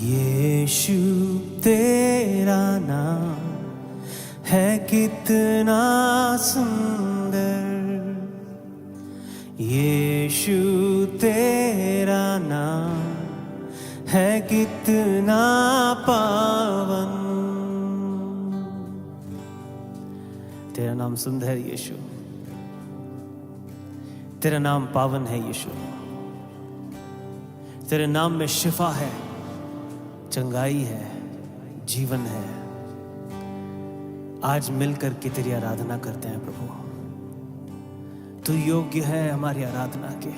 यीशु तेरा नाम है कितना सुंदर, यीशु तेरा नाम है कितना पावन। तेरा नाम सुंदर है यीशु, तेरा नाम पावन है यीशु, तेरे नाम में शिफा है, चंगाई है, जीवन है। आज मिलकर के तेरी आराधना करते हैं प्रभु, तू योग्य है हमारी आराधना के।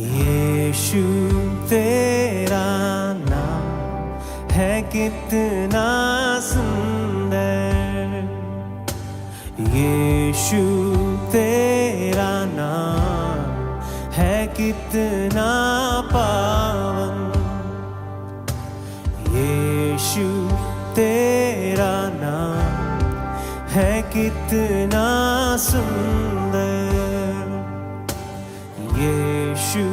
यीशु तेरा नाम है कितना सुंदर, यीशु तेरा नाम है कितना पावन, यीशु तेरा नाम है कितना सुंदर, यीशु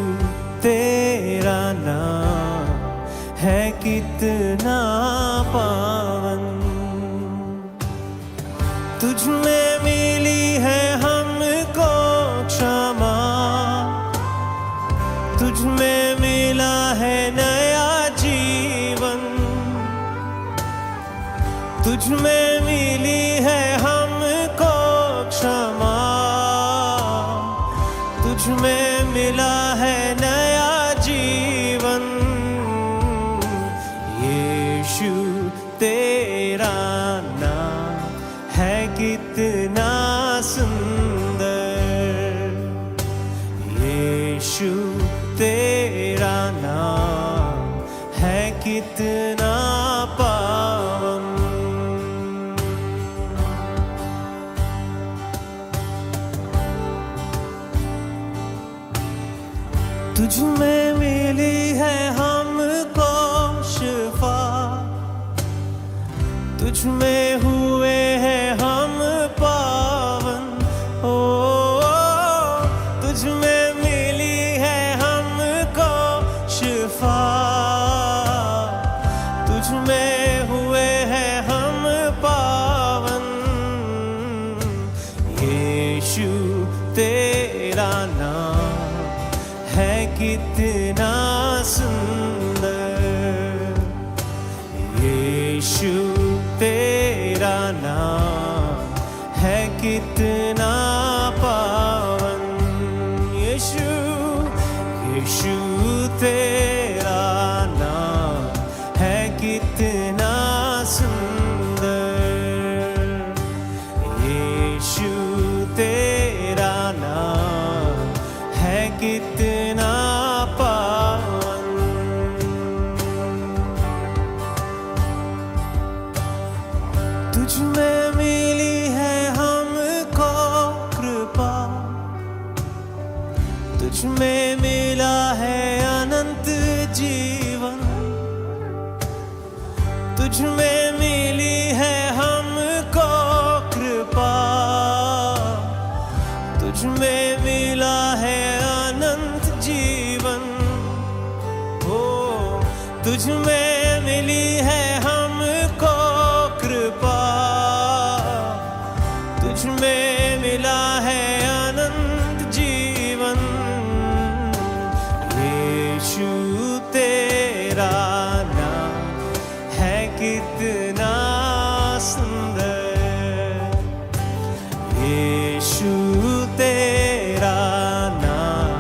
तेरा नाम है कितना पावन। तुझ में मिली है हमको क्षमा, तुझ में मिला है नया जीवन, तुझ में मिली है हमको क्षमा, तुझ में मिला है नया जीवन, यीशु तेरा नाम है कितना सुंदर, यीशु तेरा नाम है कितना पावन। तुझ में मिली है हमको शिफा, तुझ में हुए हैं हम पावन, ओ तुझ में मिली है हमको शिफा, तुझ में हुए हैं हम पावन, यीशु तेरा नाम है कितना सुंदर, यीशु तेरा नाम है कितना पावन, यीशु यीशु तेरा नाम है कितना सुंदर, यीशु तेरा नाम है कितना पावन। तुझ में मिली है हमको कृपा, तुझ में मिला है अनंत जीवन, तुझ में मिली है हमको कृपा, तुझ में मिला है अनंत जीवन, हो तुझ में मिली है हमको कृपा, तुझ में मिला है अनंत जीवन, यीशु तेरा नाम है कितना सुंदर, यीशु तेरा नाम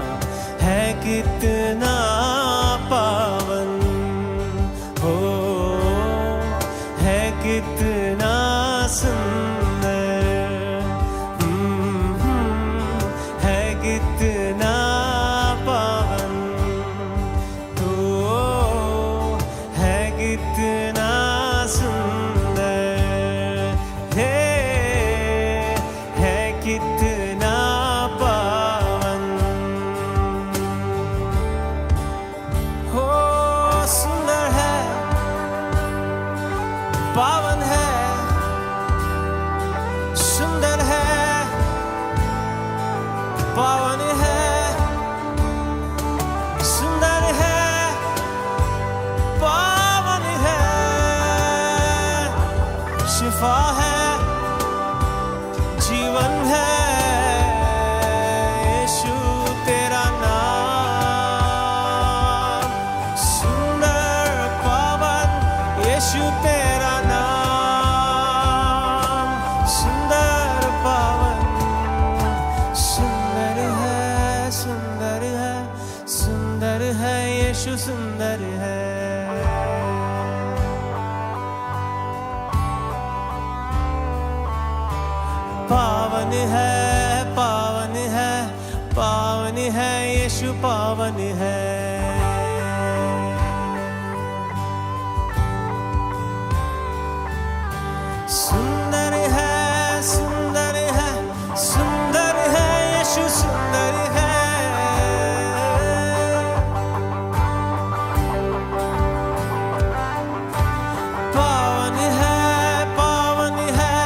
है कितना पावन, हो है कितना सुंदर, है कितना पावन, हो सुंदर है। पावन है, पावन है, पावन है, यीशु पावन है। सुंदर है, सुंदर है, सुंदर है, यीशु सुंदर है। पावन है, पावन है,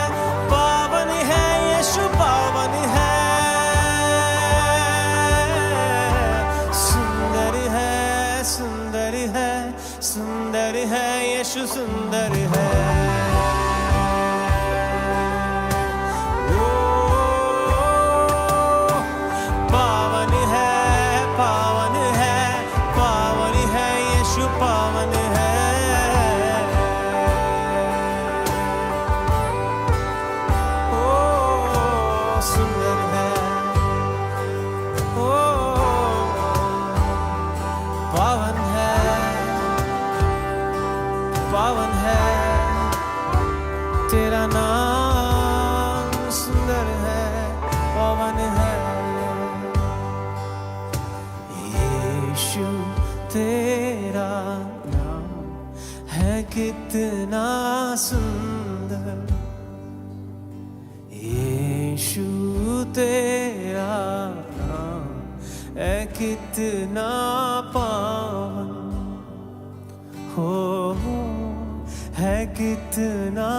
पावन है, यीशु पावन है। सुंदर है, सुंदर है, सुंदर है, यीशु सुंदर है। पावन है, ओ सुंदर है, ओ पावन है, पावन है, तेरा नाम सुंदर है, पावन है। यीशु तेरा नाम है कितना सुंदर, यीशु तेरा नाम है कितना पावन, हो है कितना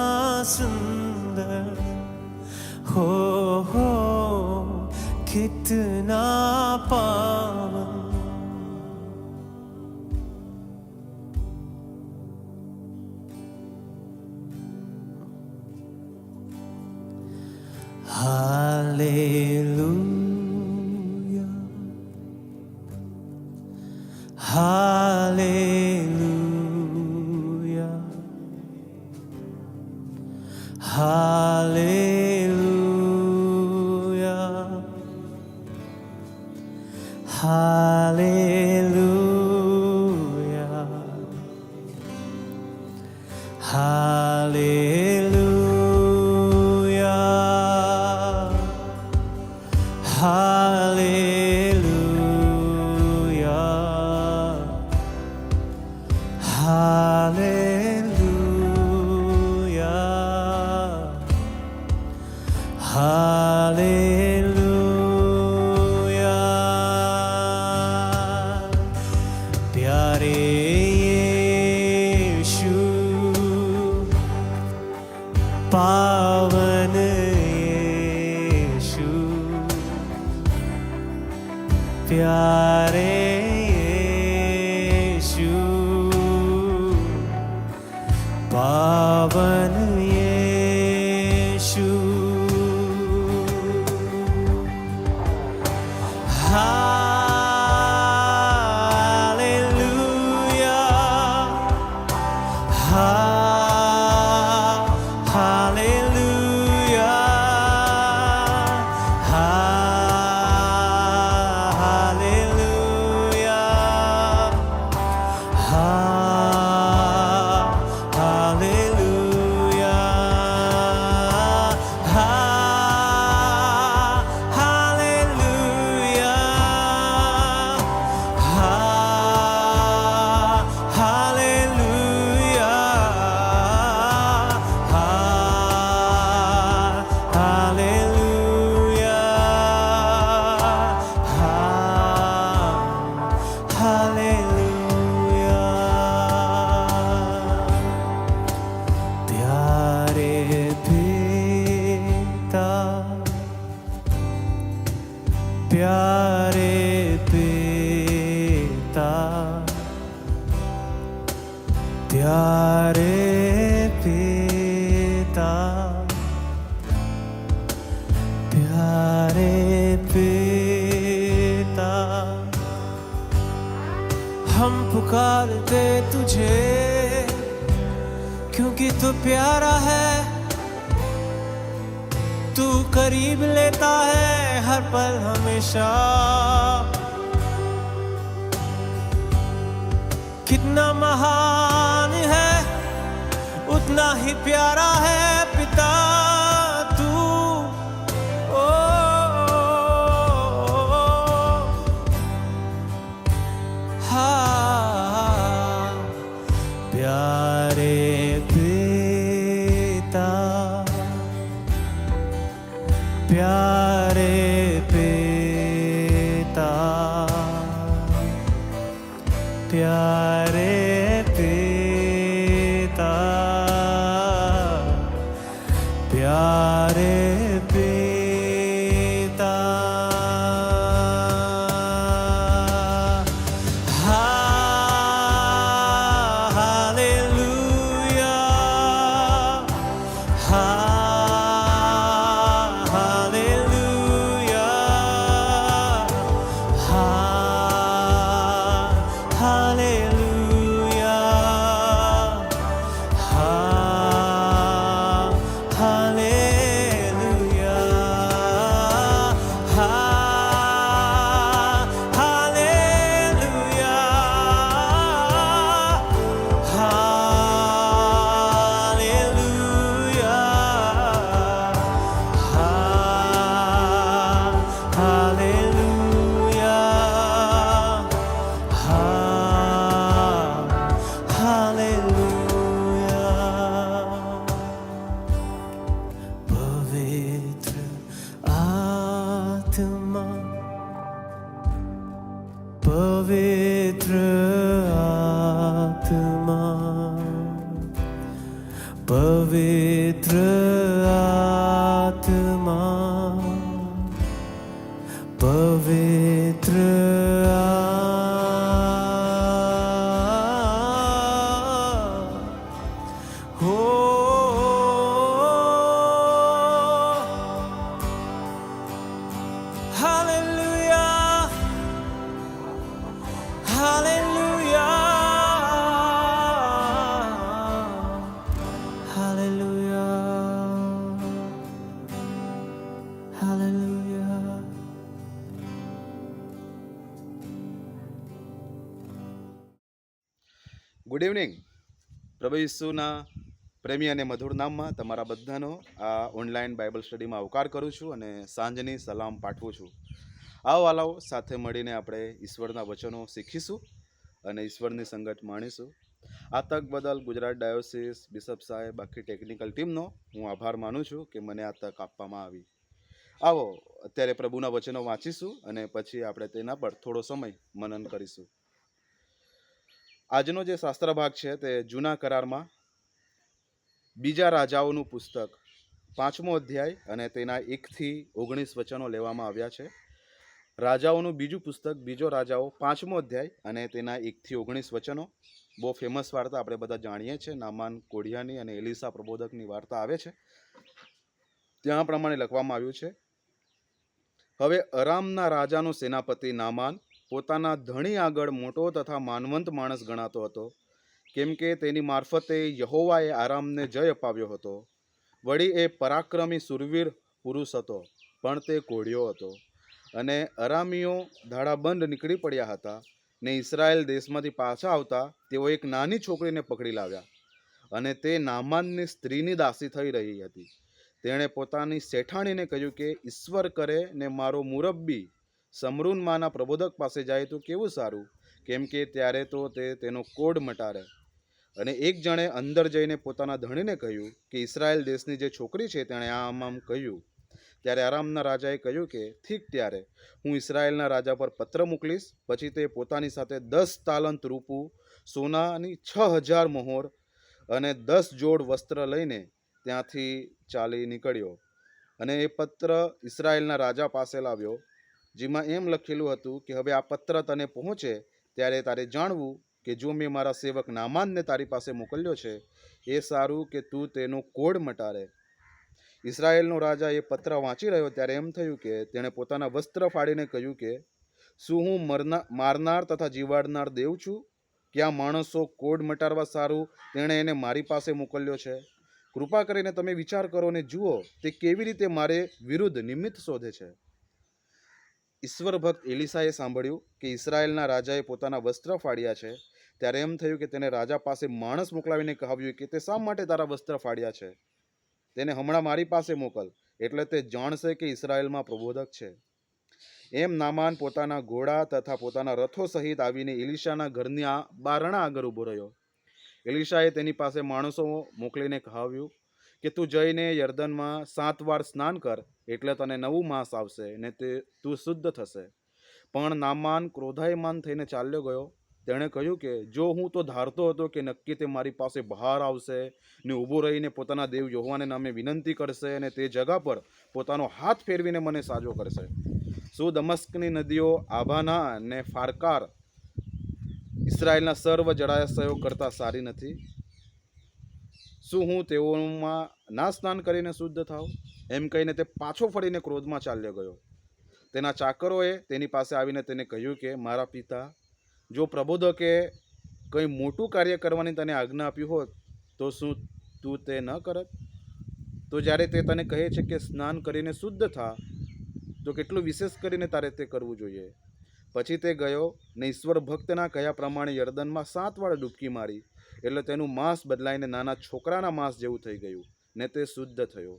सुंदर, हो कितना पावन। Hallelujah, hallelujah, hallelujah, hallelujah, hallelujah. Hallelujah, hallelujah, hallelujah। प्यारे यीशु, पावन यीशु, प्यारे यीशु, पावन यीशु। हालेलुया, हालेलुया, प्यारे पिता, प्यारे पिता, प्यारे पिता, हम पुकारते तुझे क्योंकि तू प्यारा है, तू करीब लेता है हर पल हमेशा। कितना महान है, उतना ही प्यारा है पिता तू। ओ हाँ, प्यारे पिता, प्यारे पिता, प्यारे पिता, प्यारे पिता। Hallelujah, hallelujah, hallelujah, hallelujah, hallelujah, hallelujah, hallelujah, hallelujah. पवित्र आत्मा, पवित्र आत्मा, पवित्र आत्मा, पवित्र हो। Hallelujah, hallelujah, hallelujah, hallelujah. Good evening. પ્રભુ ઈસુના પ્રેમી અને મધુર નામમાં તમારા બધાનો આ ઓનલાઈન બાઇબલ સ્ટડીમાં આવકાર કરું છું અને સાંજની સલામ પાઠવું છું. આવો વાલાઓ, સાથે મળીને આપણે ઈશ્વરના વચનો શીખીશું અને ઈશ્વરની સંગત માણીશું. આ તક બદલ ગુજરાત ડાયોસીસ, બિશપ સાહેબ, આખી ટેકનિકલ ટીમનો હું આભાર માનું છું કે મને આ તક આપવામાં આવી. આવો અત્યારે પ્રભુના વચનો વાંચીશું અને પછી આપણે તેના પર થોડો સમય મનન કરીશું. આજનો જે શાસ્ત્ર ભાગ છે તે જૂના કરારમાં બીજા રાજાઓનું પુસ્તક 5મો અધ્યાય અને તેના 1 થી 19 વચનો લેવામાં આવ્યા છે. રાજાઓનું બીજું પુસ્તક બીજો રાજાઓ 5મો અધ્યાય અને તેના 1 થી 19 વચનો. બહુ ફેમસ વાર્તા આપણે બધા જાણીએ છીએ. નામાન કોઢિયાની અને એલિસા પ્રબોધકની વાર્તા આવે છે. ત્યાં પ્રમાણે લખવામાં આવ્યું છે, હવે અરામના રાજાનો સેનાપતિ નામાન પોતાના ધણી આગળ મોટો તથા માનવંત માણસ ગણાતો હતો, કેમ કે તેની મારફતે યહોવાએ આરામને જય અપાવ્યો હતો. વળી એ પરાક્રમી સુરવીર પુરુષ હતો, પણ તે કોઢિયો હતો. અને અરામીઓ ધાડાબંધ નીકળી પડ્યા હતા ને ઇસરાયેલ દેશમાંથી પાછા આવતા તેઓ એક નાની છોકરીને પકડી લાવ્યા અને તે નામાનની સ્ત્રીની દાસી થઈ રહી હતી. તેણે પોતાની શેઠાણીને કહ્યું કે ઈશ્વર કરે ને મારો મુરબ્બી સમરૂનમાંના પ્રબોધક પાસે જાય તો કેવું સારું, કેમ કે ત્યારે તો તે તેનો કોડ મટારે. અને એક જણે અંદર જઈને પોતાના ધણીને કહ્યું કે ઇસરાયેલ દેશની જે છોકરી છે તેણે આમ કહ્યું. ત્યારે આરામના રાજાએ કહ્યું કે ઠીક, ત્યારે હું ઇસરાયેલના રાજા પર પત્ર મોકલીશ. પછી તે પોતાની સાથે 10 તાલંત રૂપું, સોનાની 6000 મોહર અને 10 જોડ વસ્ત્ર લઈને ત્યાંથી ચાલી નીકળ્યો. અને એ પત્ર ઇસરાયેલના રાજા પાસે લાવ્યો, જેમાં એમ લખેલું હતું કે હવે આ પત્ર તને પહોંચે ત્યારે તારે જાણવું કે જો મેં મારા સેવક નામાનને તારી પાસે મોકલ્યો છે એ સારું કે તું તેનો કોડ મટારે. ઇસરાયેલનો રાજા એ પત્ર વાંચી રહ્યો ત્યારે એમ થયું કે તેણે પોતાના વસ્ત્ર ફાડીને કહ્યું કે શું હું મારનાર તથા જીવાડનાર દેવ છું કે આ માણસો કોડ મટારવા સારું તેણે એને મારી પાસે મોકલ્યો છે? કૃપા કરીને તમે વિચાર કરો અને જુઓ તે કેવી રીતે મારે વિરુદ્ધ નિમિત્ત શોધે છે. ઈશ્વર ભક્ત એલિસાએ સાંભળ્યું કે ઇસરાયેલના રાજાએ પોતાના વસ્ત્ર ફાડ્યા છે, ત્યારે એમ થયું કે તેને રાજા પાસે માણસ મોકલાવીને કહાવ્યું કે તે શા માટે તારા વસ્ત્ર ફાડ્યા છે, તેને હમણાં મારી પાસે મોકલ, એટલે તે જાણશે કે ઇસરાયેલમાં પ્રબોધક છે. એમ નામાન પોતાના ઘોડા તથા પોતાના રથો સહિત આવીને એલીશાના ઘરની બારણા આગળ ઊભો રહ્યો. એલીશાએ તેની પાસે માણસો મોકલીને કહાવ્યું કે તું જઈને યર્દનમાં 7 વાર સ્નાન કર, એટલે તને નવું માંસ આવશે ને તું શુદ્ધ થશે. પણ નામાન ક્રોધાયમાન થઈને ચાલ્યો ગયો. તેણે કહ્યું કે જો હું તો ધારતો હતો કે નક્કી તે મારી પાસે બહાર આવશે ને ઊભો રહીને પોતાના દેવ યહોવાને નામે વિનંતી કરશે અને તે જગા પર પોતાનો હાથ ફેરવીને મને સાજો કરશે. શું દમસ્કની નદીઓ આભાના અને ફારકાર ઇસરાયેલના સર્વ જળાશયો કરતાં સારી નથી? શું હું તેઓમાં ના સ્નાન કરીને શુદ્ધ થાવ? એમ કહીને તે પાછો ફરીને ક્રોધમાં ચાલ્યો ગયો. તેના ચાકરોએ તેની પાસે આવીને તેને કહ્યું કે મારા પિતા, જો પ્રબોધકે કંઈ મોટું કાર્ય કરવાની તને આજ્ઞા આપી હોત તો શું તું તે ન કરત? તો જ્યારે તે તને કહે છે કે સ્નાન કરીને શુદ્ધ થા, તો કેટલું વિશેષ કરીને તારે તે કરવું જોઈએ. પછી તે ગયો ને ઈશ્વર ભક્તના કહ્યા પ્રમાણે યર્દનમાં 7 વાર ડૂબકી મારી, એટલે તેનું માંસ બદલાઈને નાના છોકરાના માંસ જેવું થઈ ગયું ને તે શુદ્ધ થયો.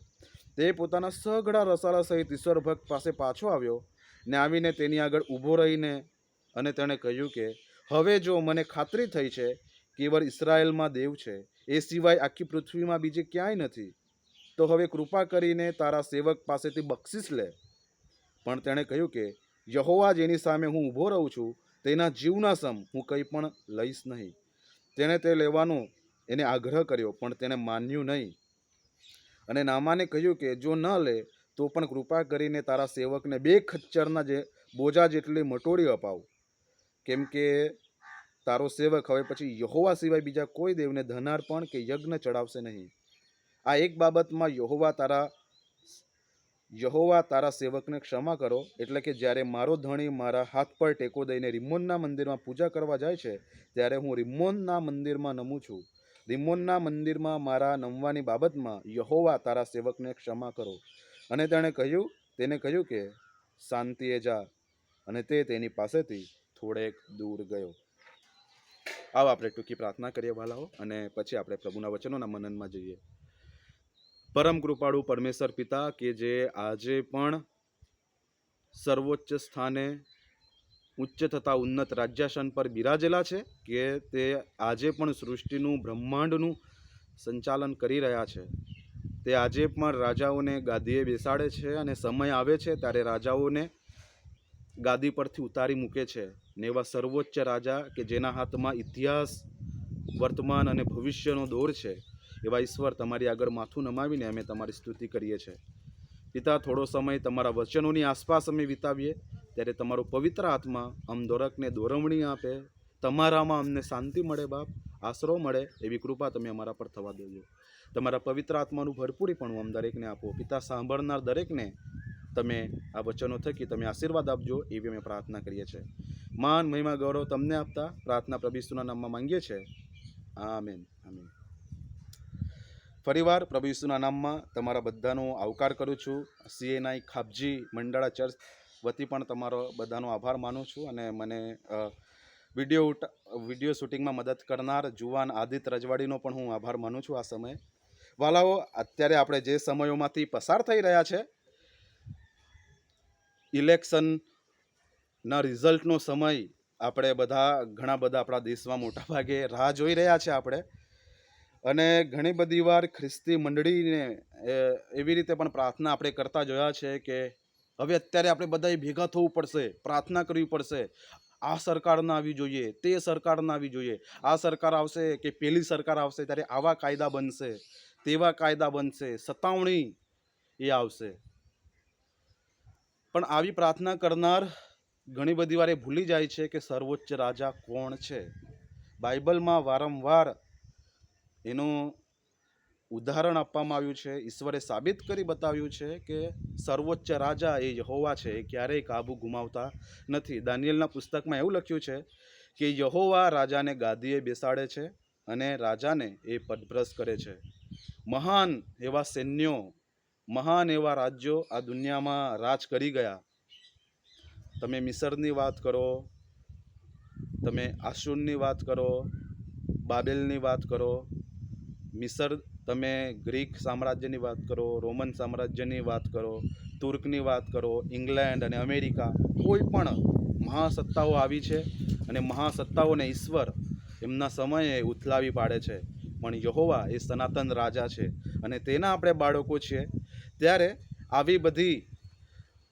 તે પોતાના સઘળા રસાલા સહિત ઈશ્વર ભક્ત પાસે પાછો આવ્યો ને આવીને તેની આગળ ઊભો રહીને અને તેણે કહ્યું કે હવે જો મને ખાતરી થઈ છે કે કેવળ ઇસરાયેલમાં દેવ છે, એ સિવાય આખી પૃથ્વીમાં બીજે ક્યાંય નથી, તો હવે કૃપા કરીને તારા સેવક પાસેથી બક્ષિસ લે. પણ તેણે કહ્યું કે યહોવા જેની સામે હું ઊભો રહું છું તેના જીવના સમ હું કંઈ પણ લઈશ નહીં. તેણે તે લેવાનો એને આગ્રહ કર્યો, પણ તેણે માન્યું નહીં. અને નામાને કહ્યું કે જો ન લે તો પણ કૃપા કરીને તારા સેવકને 2 ખચ્ચરના બોજા જેટલી મટોડી અપાવ, કેમ કે તારો સેવક હવે પછી યહોવા સિવાય બીજા કોઈ દેવને ધનાર્પણ કે યજ્ઞ ચડાવશે નહીં. આ એક બાબતમાં યહોવા તારા સેવકને ક્ષમા કરો, એટલે કે જ્યારે મારો ધણી મારા હાથ પર ટેકો દઈને રિમ્મોનના મંદિરમાં પૂજા કરવા જાય છે, ત્યારે હું રિમ્મોનના મંદિરમાં નમું છું. રિમ્મોનના મંદિરમાં મારા નમવાની બાબતમાં યહોવા તારા સેવકને ક્ષમા કરો. અને તેને કહ્યું કે શાંતિએ જા, અને તે તેની પાસેથી થોડેક દૂર ગયો. આવો આપણે ટૂંકી પ્રાર્થના કરીએ વાલાઓ, અને પછી આપણે પ્રભુના વચનોના મનનમાં જઈએ. પરમ કૃપાળુ પરમેશ્વર પિતા, કે જે આજે પણ સર્વોચ્ચ સ્થાને ઉચ્ચ તથા ઉન્નત રાજ્યાસન પર બિરાજેલા છે, કે તે આજે પણ સૃષ્ટિનું બ્રહ્માંડનું સંચાલન કરી રહ્યા છે. તે આજે પણ રાજાઓને ગાદીએ બેસાડે છે, અને સમય આવે છે ત્યારે રાજાઓને ગાદી પરથી ઉતારી મૂકે છે. ને એવા સર્વોચ્ચ રાજા કે જેના હાથમાં ઇતિહાસ, વર્તમાન અને ભવિષ્યનો દોર છે, એવા ઈશ્વર તમારી આગળ માથું નમાવીને અમે તમારી સ્તુતિ કરીએ છીએ. પિતા, થોડો સમય તમારા વચનોની આસપાસ અમે વિતાવીએ, ત્યારે તમારો પવિત્ર આત્મા અમદોરકને દોરવણી આપે, તમારામાં અમને શાંતિ મળે. બાપ, આશરો મળે એવી કૃપા તમે અમારા પર થવા દેજો. તમારા પવિત્ર આત્માનું ભરપૂરીપણું અમ દરેકને આપો. પિતા, સાંભળનાર દરેકને તમે આ વચનો થકી તમે આશીર્વાદ આપજો, એવી અમે પ્રાર્થના કરીએ છીએ. માન, મહિમા, ગૌરવ તમને આપતા પ્રાર્થના પ્રભુ ઈસુના નામમાં માંગીએ છીએ. આમેન. આમેન. ફરીવાર પ્રભુ ઈસુના નામમાં તમારા બધાનો આવકાર કરું છું. CNI ખાબજી મંડાળા ચર્ચ વતી પણ તમારો બધાનો આભાર માનું છું, અને મને વિડીયો શૂટિંગમાં મદદ કરનાર જુવાન આદિત્ય રજવાડીનો પણ હું આભાર માનું છું. આ સમયે વાલાઓ, અત્યારે આપણે જે સમયોમાંથી પસાર થઈ રહ્યા છે, ઇલેક્શનના રિઝલ્ટનો સમય, આપણે ઘણા બધા આપણા દેશમાં મોટાભાગે રાહ જોઈ રહ્યા છે આપણે. અને ઘણી બધી વાર ખ્રિસ્તી મંડળીને એવી રીતે પણ પ્રાર્થના આપણે કરતા જોયા છે કે હવે અત્યારે આપણે બધાએ ભેગા થવું પડશે, પ્રાર્થના કરવી પડશે. આ સરકાર ના આવી જોઈએ, તે સરકાર ના આવી જોઈએ, આ સરકાર આવશે કે પેલી સરકાર આવશે ત્યારે આવા કાયદા બનશે, તેવા કાયદા બનશે, સતાવણી એ આવશે. પણ આવી પ્રાર્થના કરનાર ઘણી બધી વાર એ ભૂલી જાય છે કે સર્વોચ્ચ રાજા કોણ છે. બાઇબલમાં વારંવાર એનું ઉદાહરણ આપવામાં આવ્યું છે. ઈશ્વરે સાબિત કરી બતાવ્યું છે કે સર્વોચ્ચ રાજા એ યહોવા છે, એ ક્યારેય કાબુ ગુમાવતા નથી. દાનિયેલના પુસ્તકમાં એવું લખ્યું છે કે યહોવા રાજાને ગાદીએ બેસાડે છે અને રાજાને એ પદભ્રષ્ટ કરે છે. મહાન એવા સૈન્યો, મહાન એવા રાજ્યો આ દુનિયામાં રાજ કરી ગયા. તમે મિસરની વાત કરો, તમે આશુરની વાત કરો, બાબેલની વાત કરો, મિસર, તમે ગ્રીક સામ્રાજ્યની વાત કરો, રોમન સામ્રાજ્યની વાત કરો, તુર્કની વાત કરો, ઇંગ્લેન્ડ અને અમેરિકા, કોઈ પણ મહાસત્તાઓ આવી છે અને મહાસત્તાઓને ઈશ્વર એમના સમયે ઉથલાવી પાડે છે. પણ યહોવા એ સનાતન રાજા છે અને તેના આપણે બાળકો છીએ. ત્યારે આવી બધી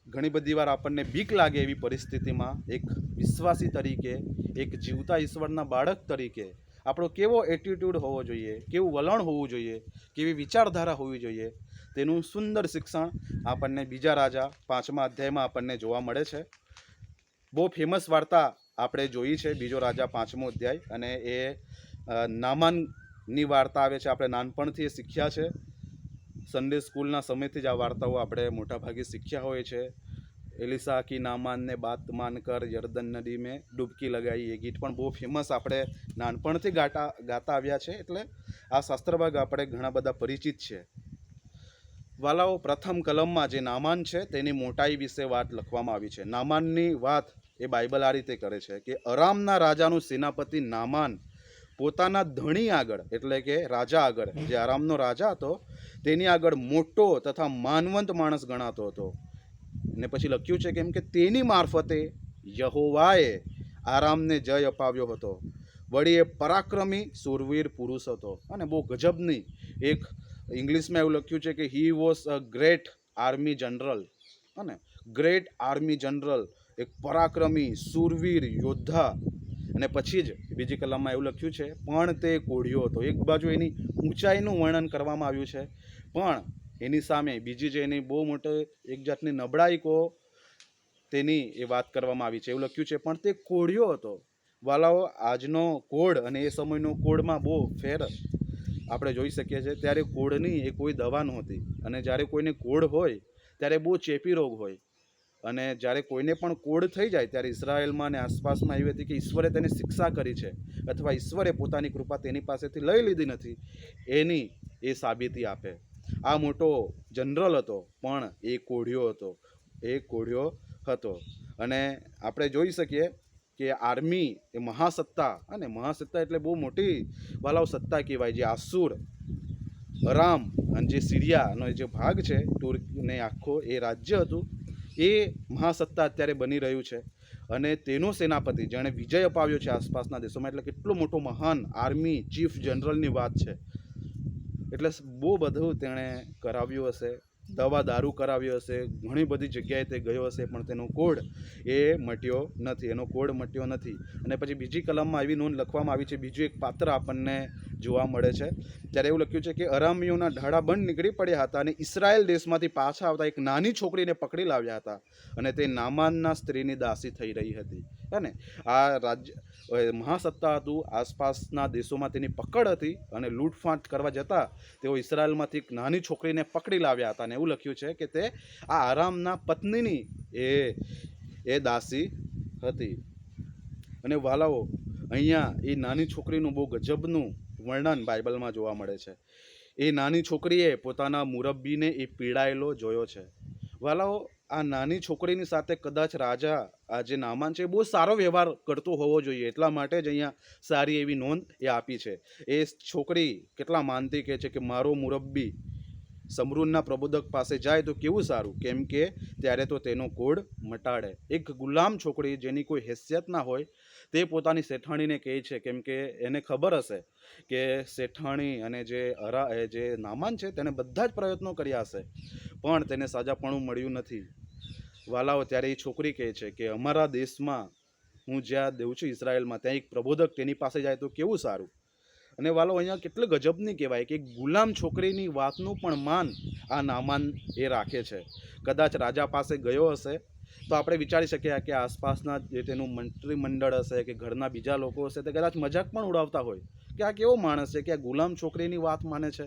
ઘણી બધી વાર આપણને બીક લાગે એવી પરિસ્થિતિમાં એક વિશ્વાસી તરીકે, એક જીવતા ઈશ્વરના બાળક તરીકે આપણો કેવો એટીટ્યૂડ હોવો જોઈએ, કેવું વલણ હોવું જોઈએ, કેવી વિચારધારા હોવી જોઈએ, તેનું સુંદર શિક્ષણ આપણને બીજા રાજા 5મા અધ્યાયમાં આપણને જોવા મળે છે. બહુ ફેમસ વાર્તા આપણે જોઈ છે, બીજો રાજા 5મો અધ્યાય, અને એ નામાનની વાર્તા આવે છે. આપણે નાનપણથી એ શીખ્યા છે, સન્ડે સ્કૂલના સમયથી જ આ વાર્તાઓ આપણે મોટાભાગે શીખ્યા હોય છે. એલિસા કી નામાનને બાત માનકર યર્દન નદી મેં ડૂબકી લગાવી, એ ગીત પણ બહુ ફેમસ આપણે નાનપણથી ગાતા આવ્યા છે. એટલે આ શાસ્ત્રભાગ આપણે ઘણા બધા પરિચિત છે. વાલાઓ, પ્રથમ કલમમાં જે નામાન છે તેની મોટાઈ વિશે વાત લખવામાં આવી છે. નામાનની વાત એ બાઇબલ આ રીતે કરે છે કે અરામના રાજાનું સેનાપતિ નામાન પોતાના ધણી આગળ, એટલે કે રાજા આગળ, જે આરામનો રાજા હતો તેની આગળ મોટો તથા માનવંત માણસ ગણાતો હતો. ને પછી લખ્યું છે કેમ કે તેની મારફતે યહોવાએ આરામને જય અપાવ્યો હતો. વળી એ પરાક્રમી સુરવીર પુરુષ હતો. અને બહુ ગજબની એક ઇંગ્લિશમાં એવું લખ્યું છે કે he was a great army general. અને ગ્રેટ આર્મી જનરલ, એક પરાક્રમી સુરવીર યોદ્ધા. અને પછી જ બીજી કલમમાં એવું લખ્યું છે પણ તે કોઢિયો હતો. એક બાજુ એની ઊંચાઈનું વર્ણન કરવામાં આવ્યું છે, પણ એની સામે બીજી જે એની બહુ મોટી એક જાતની નબળાઈ કહો તેની એ વાત કરવામાં આવી છે. એવું લખ્યું છે પણ તે કોઢિયો હતો. વાલાઓ, આજનો કોડ અને એ સમયનો કોડમાં બહુ ફેર આપણે જોઈ શકીએ છીએ. ત્યારે કોડની એ કોઈ દવા નહોતી, અને જ્યારે કોઈને કોડ હોય ત્યારે બહુ ચેપી રોગ હોય, અને જ્યારે કોઈને પણ કોડ થઈ જાય ત્યારે ઇઝરાયલમાં અને આસપાસમાં એવી હતી કે ઈશ્વરે તેને શિક્ષા કરી છે, અથવા ઈશ્વરે પોતાની કૃપા તેની પાસેથી લઈ લીધી નથી, એની એ સાબિતી આપે. આ મોટો જનરલ હતો, પણ એ કોઢિયો હતો. એ કોઢિયો હતો. અને આપણે જોઈ શકીએ કે આર્મી એ મહાસત્તા, અને મહાસત્તા એટલે બહુ મોટી વાલાઓ સત્તા કહેવાય. જે આસુર, અરામ અને જે સિરિયાનો જે ભાગ છે, તુર્કને આખો એ રાજ્ય હતું, એ મહાસત્તા અત્યારે બની રહ્યું છે. અને તેનો સેનાપતિ જેણે વિજય અપાવ્યો છે આસપાસના દેશોમાં, એટલે કેટલો મોટો મહાન આર્મી ચીફ જનરલની વાત છે. એટલે બહુ બધું તેણે કરાવ્યું હશે, દવા દારૂ કરાવ્યો હશે, ઘણી બધી જગ્યાએ તે ગયો હશે, પણ તેનો કોડ એ મટ્યો નથી, એનો કોડ મટ્યો નથી. અને પછી બીજી કલમમાં એવી નોંધ લખવામાં આવી છે, બીજું એક પાત્ર આપણને જોવા મળે છે. ત્યારે એવું લખ્યું છે કે અરામીઓના ઢાળા બંધ નીકળી પડ્યા હતા, અને ઇસરાયેલ દેશમાંથી પાછા આવતા એક નાની છોકરીને પકડી લાવ્યા હતા, અને તે નામાનના સ્ત્રીની દાસી થઈ રહી હતી. અને આ રાજ્ય મહાસત્તા હતું, આસપાસના દેશોમાં તેની પકડ હતી, અને લૂંટફાટ કરવા જતાં તેઓ ઇસરાયેલમાંથી એક નાની છોકરીને પકડી લાવ્યા હતા. અને એવું લખ્યું છે કે તે આ આરામના પત્નીની એ દાસી હતી. અને વાલાઓ, અહીંયા એ નાની છોકરીનું બહુ ગજબનું વર્ણન બાઇબલમાં જોવા મળે છે. એ નાની છોકરીએ પોતાના મુરબ્બીને એ પીડાયેલો જોયો છે. વાલાઓ, આ નાની છોકરીની સાથે કદાચ રાજા આ જે નામાન છે એ બહુ સારો વ્યવહાર કરતો હોવો જોઈએ, એટલા માટે જ અહીંયા સારી એવી નોંધ એ આપી છે. એ છોકરી કેટલા માનતી કહે છે કે મારો મુરબ્બી સમરૂનના પ્રબોધક પાસે જાય તો કેવું સારું, કેમ કે ત્યારે તો તેનો કોડ મટાડે. એક ગુલામ છોકરી જેની કોઈ હેસિયત ના હોય, તે પોતાની શેઠાણીને કહે છે, કેમ કે એને ખબર હશે કે શેઠાણી અને જે નામાન છે તેને બધા જ પ્રયત્નો કર્યા હશે, પણ તેને સાજાપણું મળ્યું નથી. વાલાઓ, ત્યારે એ છોકરી કહે છે કે અમારા દેશમાં, હું જ્યાં દેઉં છું ઇઝરાયલમાં, ત્યાં એક પ્રબોધક તેની પાસે જાય તો કેવું સારું. અને વાલો, અહીંયા કેટલું ગજબની કહેવાય કે ગુલામ છોકરીની વાતનું પણ માન આ નામાન એ રાખે છે. કદાચ રાજા પાસે ગયો હશે તો આપણે વિચારી શકીએ કે આસપાસના જે તેનું મંત્રીમંડળ હશે કે ઘરના બીજા લોકો હશે તે કદાચ મજાક પણ ઉડાવતા હોય કે આ કેવો માણસ છે કે આ ગુલામ છોકરીની વાત માને છે.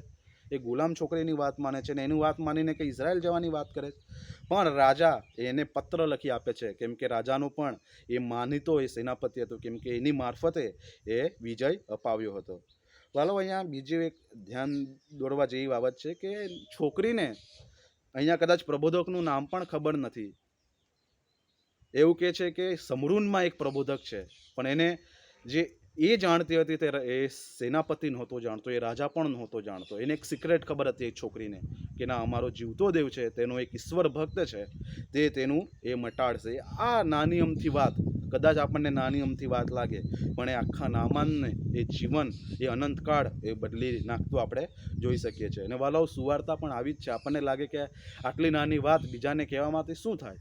એ ગુલામ છોકરીની વાત માને છે ને એની વાત માનીને કે ઇઝરાયલ જવાની વાત કરે છે. પણ રાજા એને પત્ર લખી આપે છે, કેમ કે રાજાનો પણ એ માનીતો એ સેનાપતિ હતો, કેમ કે એની મારફતે એ વિજય અપાવ્યો હતો. ચાલો, અહીંયા બીજી એક ધ્યાન દોરવા જેવી બાબત છે કે છોકરીને અહીંયા કદાચ પ્રબોધકનું નામ પણ ખબર નથી. એવું કહે છે કે સમરૂનમાં એક પ્રબોધક છે, પણ એને જે એ જાણતી હતી તે એ સેનાપતિ નહોતો જાણતો, એ રાજા પણ નહોતો જાણતો. એને એક સિક્રેટ ખબર હતી એ છોકરીને કે ના, અમારો જીવતો દેવ છે, તેનો એક ઈશ્વર ભક્ત છે, તે તેનું એ મટાડશે. આ નાની અમથી વાત, કદાચ આપણને નાની અમથી વાત લાગે, પણ એ આખા નામાનને એ જીવન એ અનંતકાળ એ બદલી નાખતું આપણે જોઈ શકીએ છીએ. અને વાલાઓ, સુવાર્તા પણ આવી જ છે. આપણને લાગે કે આટલી નાની વાત બીજાને કહેવામાંથી શું થાય,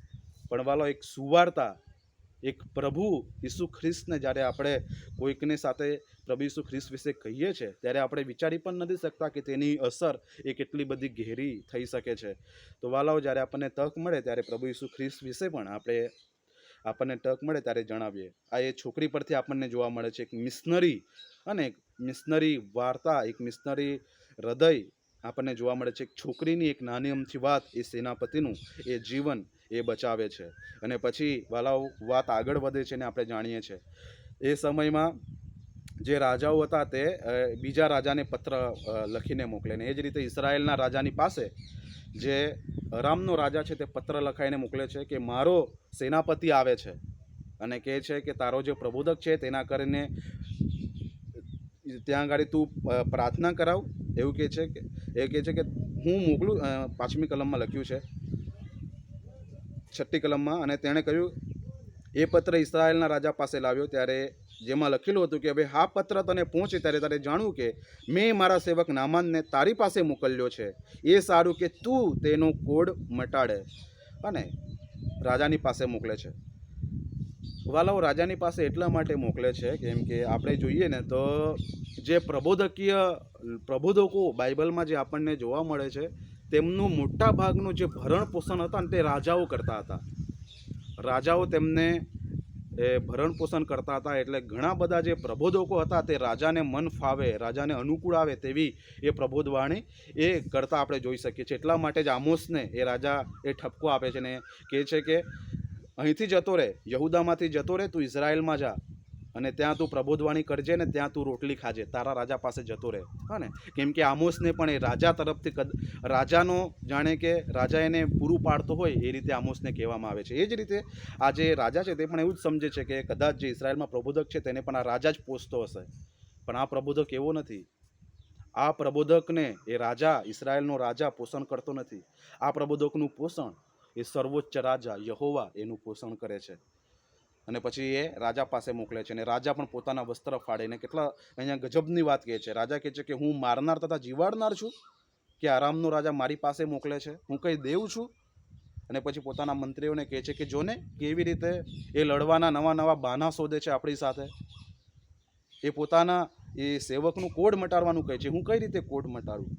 પણ વાલો, એક સુવાર્તા, એક પ્રભુ ઈસુ ખ્રિસ્તને જ્યારે આપણે કોઈકની સાથે પ્રભુ ઈસુ ખ્રિસ્ત વિશે કહીએ છીએ, ત્યારે આપણે વિચારી પણ નથી શકતા કે તેની અસર એ કેટલી બધી ગહેરી થઈ શકે છે. તો વાલાઓ, જ્યારે આપણને તક મળે ત્યારે પ્રભુ ઈસુ ખ્રિસ્ત વિશે પણ આપણને તક મળે ત્યારે જણાવીએ. આ એ છોકરી પરથી આપણને જોવા મળે છે એક મિશનરી, અને એક મિશનરી વાર્તા, એક મિશનરી હૃદય આપણને જોવા મળે છે. એક છોકરીની એક નાની અમથી વાત એ સેનાપતિનું એ જીવન એ બચાવે છે. અને પછી વાલાઓ, વાત આગળ વધે છે ને આપણે જાણીએ છીએ એ સમયમાં જે રાજાઓ હતા તે બીજા રાજાને પત્ર લખીને મોકલે, ને એ જ રીતે ઇઝરાયેલના રાજાની પાસે જે અરામનો રાજા છે તે પત્ર લખાઈને મોકલે છે કે મારો સેનાપતિ આવે છે અને કહે છે કે તારો જે પ્રબોધક છે તેના કરીને ત્યાં આગળ તું પ્રાર્થના કરાવ. એવું કહે છે કે હું મોકલું. 5મી કલમમાં લખ્યું છે, 6ઠ્ઠી કલમમાં, અને તેણે કહ્યું એ પત્ર ઇસ્રાયેલના રાજા પાસે લાવ્યો ત્યારે જેમાં લખેલું હતું કે હવે આ પત્ર તને પહોંચે ત્યારે તારે જાણવું કે મેં મારા સેવક નામાનને તારી પાસે મોકલ્યો છે. એ સારું કે તું તેનો કોડ મટાડે. અને રાજાની પાસે મોકલે છે. વાલાઓ, રાજાની પાસે એટલા માટે મોકલે છે કેમ કે આપણે જોઈએ ને તો જે પ્રબોધકો બાઇબલમાં જે આપણને જોવા મળે છે, તેમનું મોટા ભાગનું જે ભરણ પોષણ હતા ને તે રાજાઓ કરતા હતા. રાજાઓ તેમને ભરણ પોષણ કરતા હતા. એટલે ઘણા બધા જે પ્રબોધકો હતા તે રાજાને મન ફાવે, રાજાને અનુકૂળ આવે તેવી એ પ્રબોધવાણી એ કરતા આપણે જોઈ શકીએ છીએ. એટલા માટે જ આમોસને એ રાજા એ ઠપકો આપે છે ને કહે છે કે અહીંથી જતો રહે, યહુદામાંથી જતો રહે, તું ઇઝરાયલમાં જા અને ત્યાં તું પ્રબોધવાણી કરજે ને ત્યાં તું રોટલી ખાજે, તારા રાજા પાસે જતો રહે. હા ને, કેમ કે આમોસને પણ એ રાજા તરફથી રાજાનો જાણે કે રાજા એને પૂરું પાડતો હોય એ રીતે આમોસને કહેવામાં આવે છે. એ જ રીતે આ જે રાજા છે તે પણ એવું જ સમજે છે કે કદાચ જે ઇઝરાયલમાં પ્રબોધક છે તેને પણ આ રાજા જ પોષતો હશે, પણ આ પ્રબોધક એવો નથી. આ પ્રબોધકને એ રાજા, ઇઝરાયલનો રાજા પોષણ કરતો નથી. આ પ્રબોધકનું પોષણ એ સર્વોચ્ચ રાજા યહોવા એનું પોષણ કરે છે. અને પછી એ રાજા પાસે મોકલે છે, અને રાજા પણ પોતાના વસ્ત્ર ફાડીને કેટલા અહીંયા ગજબની વાત કહે છે. રાજા કહે છે કે હું મારનાર તથા જીવાડનાર છું કે આરામનો રાજા મારી પાસે મોકલે છે? હું કંઈ દેવ છું? અને પછી પોતાના મંત્રીઓને કહે છે કે જોને કેવી રીતે એ લડવાના નવા નવા બહાના શોધે છે આપણી સાથે. એ પોતાના એ સેવકનું કોડ મટાડવાનું કહે છે. હું કઈ રીતે કોડ મટાડું?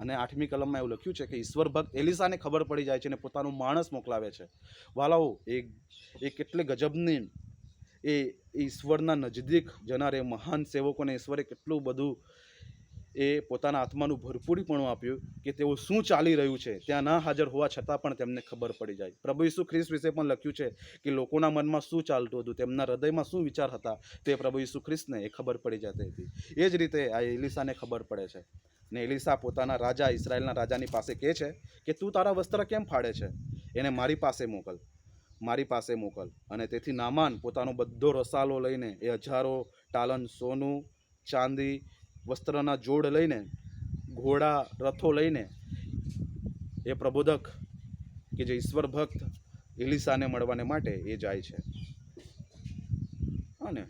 અને 8મી કલમમાં એવું લખ્યું છે કે ઈશ્વર ભક્ત એલિસાને ખબર પડી જાય છે અને પોતાનું માણસ મોકલાવે છે. વાલાઓ, એ કેટલી ગજબની એ ઈશ્વરના નજદીક જનાર એ મહાન સેવકોને ઈશ્વરે કેટલું બધું એ પોતાના આત્માનું ભરપૂરીપણું આપ્યું કે તેઓ શું ચાલી રહ્યું છે ત્યાં ના હાજર હોવા છતાં પણ તેમને ખબર પડી જાય. પ્રભુ ઈસુ ખ્રિસ્ત વિશે પણ લખ્યું છે કે લોકોના મનમાં શું ચાલતું હતું, તેમના હૃદયમાં શું વિચાર હતા, તે પ્રભુ ઈસુ ખ્રિસ્તને એ ખબર પડી જતી હતી. એ જ રીતે આ એલિસાને ખબર પડે છે, ને એલિસા પોતાના રાજા, ઇઝરાયલના રાજાની પાસે કહે છે કે તું તારા વસ્ત્ર કેમ ફાડે છે? એને મારી પાસે મોકલ. અને તેથી નામાન પોતાનો બધો રસાલો લઈને, એ હજારો ટાલન સોનું, ચાંદી, વસ્ત્રના જોડ લઈને, ઘોડા, રથો લઈને એ પ્રબોધક કે જે ઈશ્વર ભક્ત એલિસાને મળવાને માટે એ જાય છે. અને